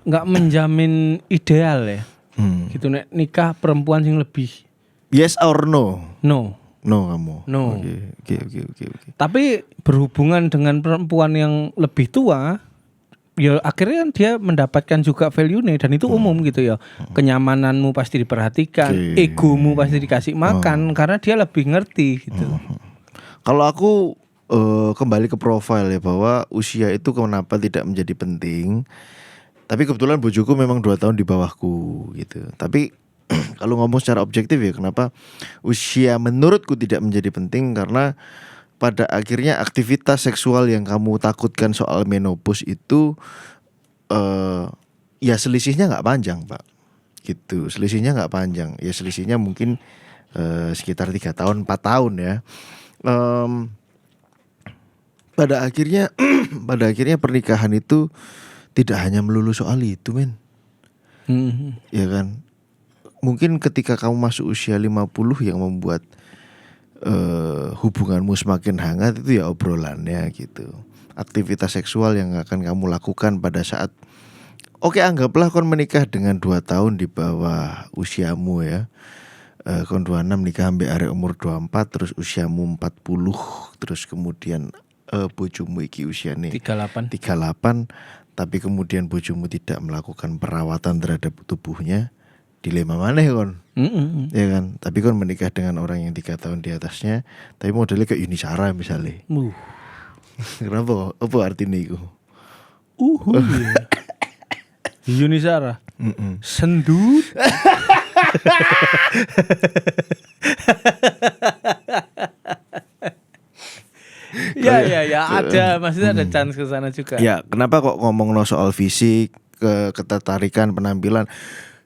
Speaker 2: Gak menjamin ideal ya. Gitu nek nikah perempuan yang lebih.
Speaker 1: Yes or no?
Speaker 2: No
Speaker 1: kamu.
Speaker 2: No.
Speaker 1: Oke.
Speaker 2: Tapi berhubungan dengan perempuan yang lebih tua, ya akhirnya kan dia mendapatkan juga value-nya dan itu umum gitu ya. Kenyamananmu pasti diperhatikan, egomu pasti dikasih makan karena dia lebih ngerti gitu.
Speaker 1: Kalau aku kembali ke profil ya, bahwa usia itu kenapa tidak menjadi penting. Tapi kebetulan bojoku memang 2 tahun di bawahku gitu. Tapi kalau ngomong secara objektif ya, kenapa usia menurutku tidak menjadi penting, karena pada akhirnya aktivitas seksual yang kamu takutkan soal menopause itu ya selisihnya nggak panjang, Pak. Gitu, selisihnya nggak panjang. Ya selisihnya mungkin sekitar 3 tahun 4 tahun ya. Pada akhirnya pernikahan itu tidak hanya melulu soal itu, men. Ya kan? Mungkin ketika kamu masuk usia 50 yang membuat hubunganmu semakin hangat itu ya obrolannya gitu. Aktivitas seksual yang akan kamu lakukan pada saat, oke, anggaplah kon menikah dengan 2 tahun di bawah usiamu ya. Kon 26 nikah sampai arek umur 24, terus usiamu 40, terus kemudian bojomu iki usiane
Speaker 2: 38.
Speaker 1: 38 tapi kemudian bojomu tidak melakukan perawatan terhadap tubuhnya, dilema maneh kon. Ya kan? Tapi kon menikah dengan orang yang 3 tahun di atasnya, tapi modelnya kayak Yuni Shara misalnya. Kenapa? Apa artinya itu?
Speaker 2: Yuni Shara. Sendut. Ya ada, maksudnya ada chance ke sana juga.
Speaker 1: Ya, kenapa kok ngomong soal fisik, ketertarikan penampilan?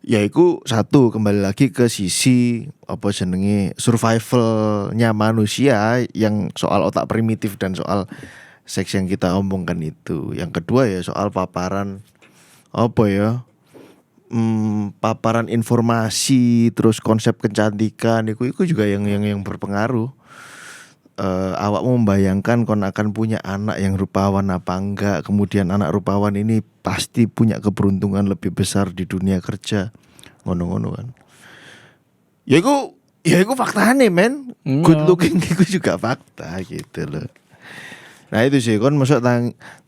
Speaker 1: Ya itu satu, kembali lagi ke sisi apa jenenge survivalnya manusia yang soal otak primitif dan soal seks yang kita omongkan itu. Yang kedua ya soal paparan apa ya? Paparan informasi, terus konsep kecantikan itu juga yang berpengaruh. Awakmu membayangkan kon akan punya anak yang rupawan apa enggak, kemudian anak rupawan ini pasti punya keberuntungan lebih besar di dunia kerja, ngono-ngono kan. Ya iku faktane men. Good looking itu juga fakta gitu loh. Nah itu sih kon masuk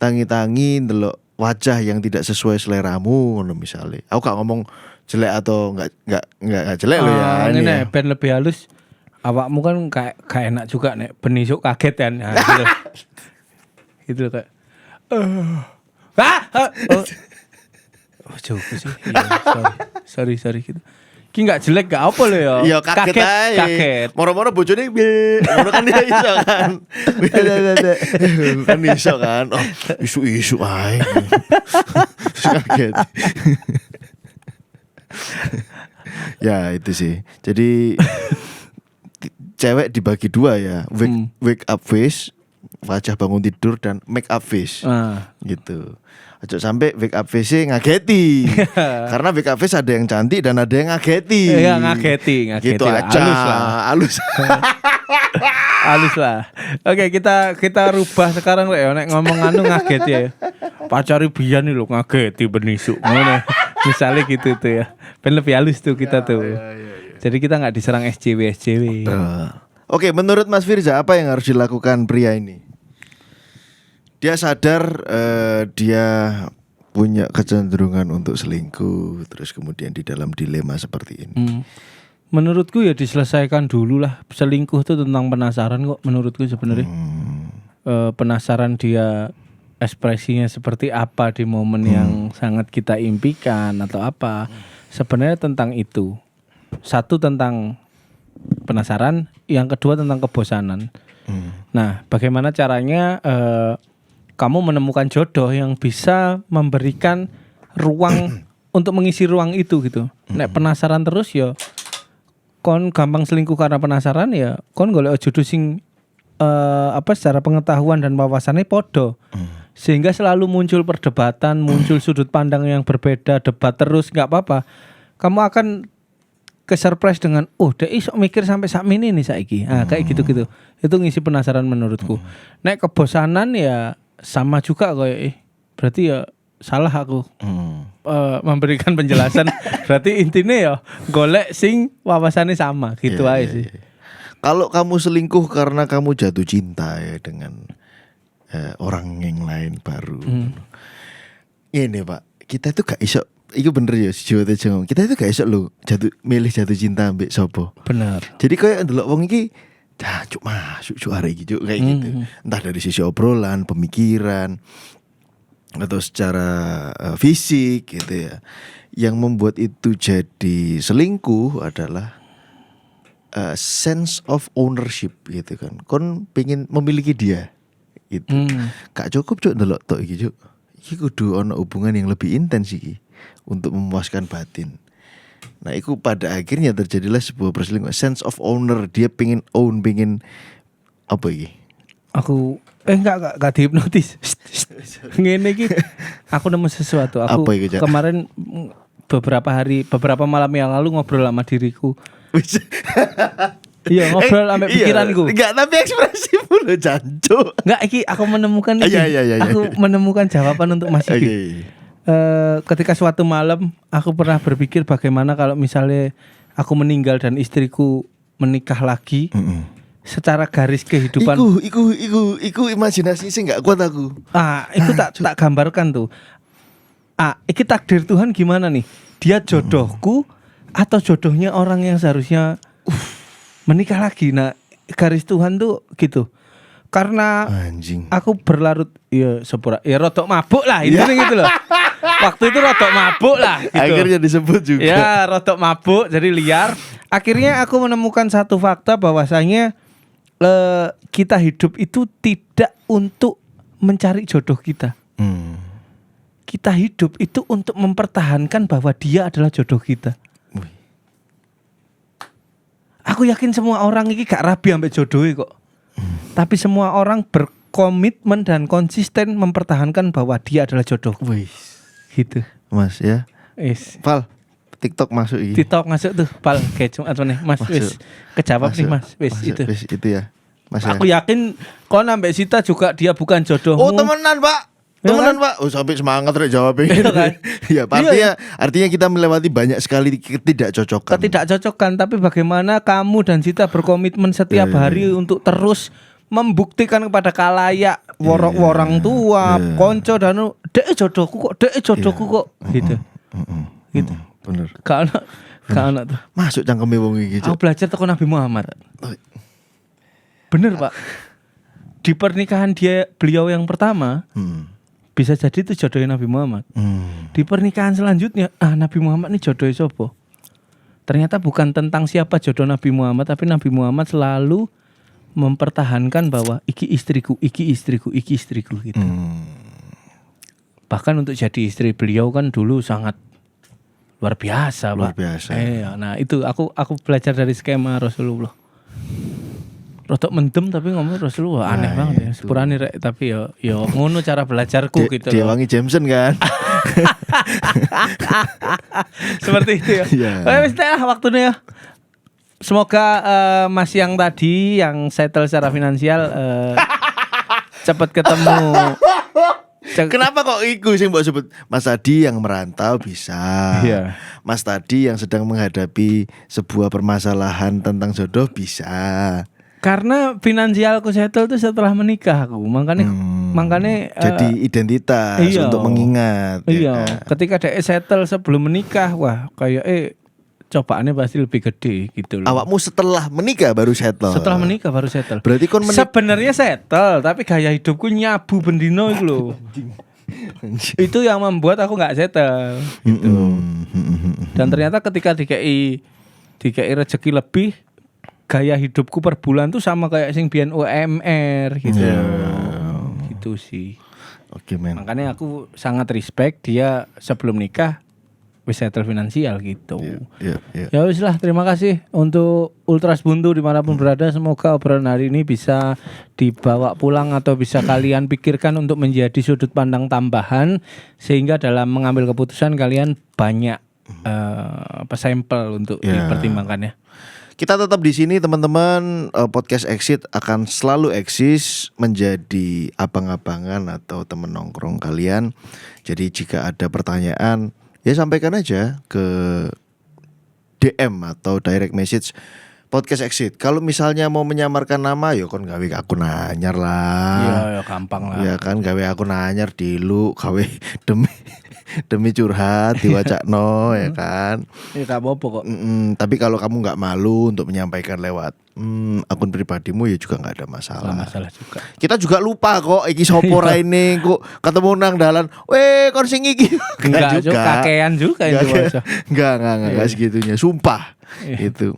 Speaker 1: tangi-tangi ndelok wajah yang tidak sesuai seleramu ngono misalnya. Aku gak ngomong jelek atau enggak jelek loh ya.
Speaker 2: Ini ben lebih halus. Awakmu kan kayak enak juga nek benisuk kaget kan. Nah, gitu. Gitu kayak. Oh, jauh sih. Ya, sorry gitu. Ki enggak jelek gak apa lo ya.
Speaker 1: Ya kaget. Moro-moro bojone ngono kan dia iso kan. Kan iso kan. Oh, isu-isu ae. Kaget. Ya itu sih. Jadi cewek dibagi dua ya, wake up face, wajah bangun tidur, dan make up face, gitu. Aja sampai wake up face ngageti, karena wake up face ada yang cantik dan ada yang ngageti.
Speaker 2: Iya ngageti.
Speaker 1: Gitu aja.
Speaker 2: Halus lah. Oke kita rubah sekarang ya, nek ngomong ngageti ya. Pacari biyen lho ngageti benisuk, ngono. Misalnya gitu tuh ya, ben lebih halus tuh kita tuh. Jadi kita nggak diserang SJW.
Speaker 1: Oke, menurut Mas Firza apa yang harus dilakukan pria ini? Dia sadar dia punya kecenderungan untuk selingkuh, terus kemudian di dalam dilema seperti ini.
Speaker 2: Menurutku ya diselesaikan dulu lah. Selingkuh itu tentang penasaran kok. Menurutku sebenarnya penasaran dia ekspresinya seperti apa di momen yang sangat kita impikan atau apa. Sebenarnya tentang itu. Satu tentang penasaran, yang kedua tentang kebosanan. Nah, bagaimana caranya kamu menemukan jodoh yang bisa memberikan ruang untuk mengisi ruang itu gitu. Nek penasaran terus ya, kon gampang selingkuh karena penasaran ya, kon golek jodoh sing secara pengetahuan dan wawasannya podo. Sehingga selalu muncul perdebatan, muncul sudut pandang yang berbeda, debat terus, nggak apa-apa. Kamu akan ke surprise dengan dia iso mikir sampai sak mini nih saiki. Kayak gitu-gitu. Itu ngisi penasaran menurutku. Nek kebosanan ya sama juga kayak berarti ya salah aku. Memberikan penjelasan. Berarti intinya ya golek sing wawasannya sama gitu aja sih.
Speaker 1: Kalau kamu selingkuh karena kamu jatuh cinta ya dengan orang yang lain baru. Ini Pak, kita itu gak iso. Iku bener ya sejauh itu ngomong. Kita itu gak iso lo milih jatuh cinta ambek sopo.
Speaker 2: Bener.
Speaker 1: Jadi kayak ndelok wong iki cuk masuk cuk arek iki cuk kayak gitu. Entah dari sisi obrolan, pemikiran atau secara fisik gitu ya. Yang membuat itu jadi selingkuh adalah sense of ownership gitu kan. Kon pengen memiliki dia gitu. Gak cukup cuk ndelok tok iki cuk. Iki kudu ono hubungan yang lebih intens iki untuk memuaskan batin. Nah, itu pada akhirnya terjadilah sebuah perselingkuhan, sense of owner. Dia pengen apa iki?
Speaker 2: Aku enggak dihipnotis. Ngene iki aku nemu sesuatu. Aku
Speaker 1: apa itu,
Speaker 2: kemarin beberapa malam yang lalu ngobrol sama diriku. Iya, ngobrol sampai pikiranku.
Speaker 1: Enggak, tapi ekspresimu lo jancuk.
Speaker 2: Enggak, iki aku menemukan iki. Aku menemukan jawaban untuk Mas Iki. Ketika suatu malam aku pernah berpikir bagaimana kalau misalnya aku meninggal dan istriku menikah lagi, secara garis kehidupan.
Speaker 1: Iku imajinasi sih nggak kuat aku.
Speaker 2: Itu tak gambarkan tuh. Iki takdir Tuhan gimana nih? Dia jodohku atau jodohnya orang yang seharusnya menikah lagi. Nah, garis Tuhan tuh gitu. Karena
Speaker 1: anjing.
Speaker 2: Aku berlarut rodok mabuk lah ini gitu loh. Waktu itu rodok mabuk lah gitu.
Speaker 1: Akhirnya disebut juga.
Speaker 2: Ya, rodok mabuk jadi liar. Akhirnya aku menemukan satu fakta bahwasanya kita hidup itu tidak untuk mencari jodoh kita. Kita hidup itu untuk mempertahankan bahwa dia adalah jodoh kita. Aku yakin semua orang ini gak rabi sampai jodohnya kok. Tapi semua orang berkomitmen dan konsisten mempertahankan bahwa dia adalah jodoh. Gitu.
Speaker 1: Mas ya. Val, TikTok masuk ini.
Speaker 2: TikTok masuk tuh, Pal, kayak cuma nih, Mas wis. Kejawab nih, Mas. Wis itu.
Speaker 1: Wis itu ya. Mas
Speaker 2: aku
Speaker 1: ya.
Speaker 2: yakin kau nambah Sita juga dia bukan jodohmu.
Speaker 1: Oh, temenan, Pak. Temenan, Pak. Oh, sampai semangat rek jawabnya.
Speaker 2: Iya kan?
Speaker 1: Ya, artinya kita melewati banyak sekali ketidakcocokan.
Speaker 2: Ketidakcocokan, tapi bagaimana kamu dan Sita berkomitmen setiap hari untuk terus membuktikan kepada kalayak orang tua, konco dan dek jodohku kok, gitu. Gitu.
Speaker 1: Bener.
Speaker 2: Karena tuh.
Speaker 1: Masuk cangkeme wong iki.
Speaker 2: Aku belajar teko Nabi Muhammad. Bener, Pak. Di pernikahan beliau yang pertama, bisa jadi itu jodohnya Nabi Muhammad. Di pernikahan selanjutnya, Nabi Muhammad ini jodohnya sopo? Ternyata bukan tentang siapa jodoh Nabi Muhammad, tapi Nabi Muhammad selalu mempertahankan bahwa iki istriku gitu. Bahkan untuk jadi istri beliau kan dulu sangat luar biasa,
Speaker 1: luar
Speaker 2: Pak.
Speaker 1: Biasa.
Speaker 2: Nah itu aku belajar dari skema Rasulullah. Rodok mendem tapi ngomong Rasulullah aneh banget ya. Sepurane rek tapi yo ngono cara belajarku gitu loh.
Speaker 1: Dia wangi Jameson kan.
Speaker 2: Seperti itu ya. Wis lah waktunya ya. Semoga Mas yang tadi yang settle secara finansial cepat ketemu.
Speaker 1: Kenapa kok iku sing mbok sebut Mas Tadi yang merantau bisa.
Speaker 2: Iya.
Speaker 1: Mas Tadi yang sedang menghadapi sebuah permasalahan tentang jodoh bisa.
Speaker 2: Karena finansialku settle itu setelah menikah aku. Makanya
Speaker 1: jadi identitas untuk mengingat.
Speaker 2: Iya.
Speaker 1: Ya.
Speaker 2: Ketika dia settle sebelum menikah, wah kayak cobaannya pasti lebih gede gitu loh.
Speaker 1: Awakmu setelah menikah baru settle.
Speaker 2: Setelah menikah baru settle.
Speaker 1: Berarti kon
Speaker 2: sebenarnya settle, tapi gaya hidupku nyabu bendino itu loh. Itu yang membuat aku nggak settle gitu. Dan ternyata ketika dikei rezeki lebih, gaya hidupku per bulan tuh sama kayak sing biyen UMR gitu. Gitu sih.
Speaker 1: Oke, men.
Speaker 2: Makanya aku sangat respect dia sebelum nikah wis settle finansial gitu. Ya wis lah, terima kasih untuk Ultras Buntu dimanapun berada. Semoga obrolan hari ini bisa dibawa pulang atau bisa kalian pikirkan untuk menjadi sudut pandang tambahan sehingga dalam mengambil keputusan kalian banyak sampel untuk dipertimbangkan ya.
Speaker 1: Kita tetap di sini teman-teman. Podcast Exit akan selalu eksis menjadi abang-abangan atau temen nongkrong kalian. Jadi jika ada pertanyaan, ya sampaikan aja ke DM atau direct message Podcast Exit. Kalau misalnya mau menyamarkan nama, ya kon gawe akun anyar lah.
Speaker 2: Iya, gampang lah.
Speaker 1: Ya kan gawe akun anyar dilu, gawe demi curhat diwacakno ya kan.
Speaker 2: Ya gak apa-apa kok.
Speaker 1: Tapi kalau kamu nggak malu untuk menyampaikan lewat akun pribadimu ya juga nggak ada masalah.
Speaker 2: Gak masalah juga.
Speaker 1: Kita juga lupa kok iki sopo raine kok ketemu nang dalan. Weh kon sing iki.
Speaker 2: Enggak juga kakean juga itu.
Speaker 1: Enggak segitunya. Sumpah. Itu.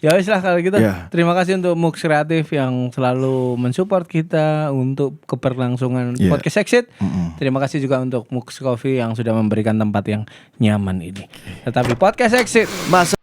Speaker 2: Ya wis lah kalau gitu. Terima kasih untuk Mux Kreatif yang selalu mensupport kita untuk keberlangsungan Podcast Exit. Terima kasih juga untuk Mux Coffee yang sudah memberikan tempat yang nyaman ini. Tetapi Podcast Exit
Speaker 1: masa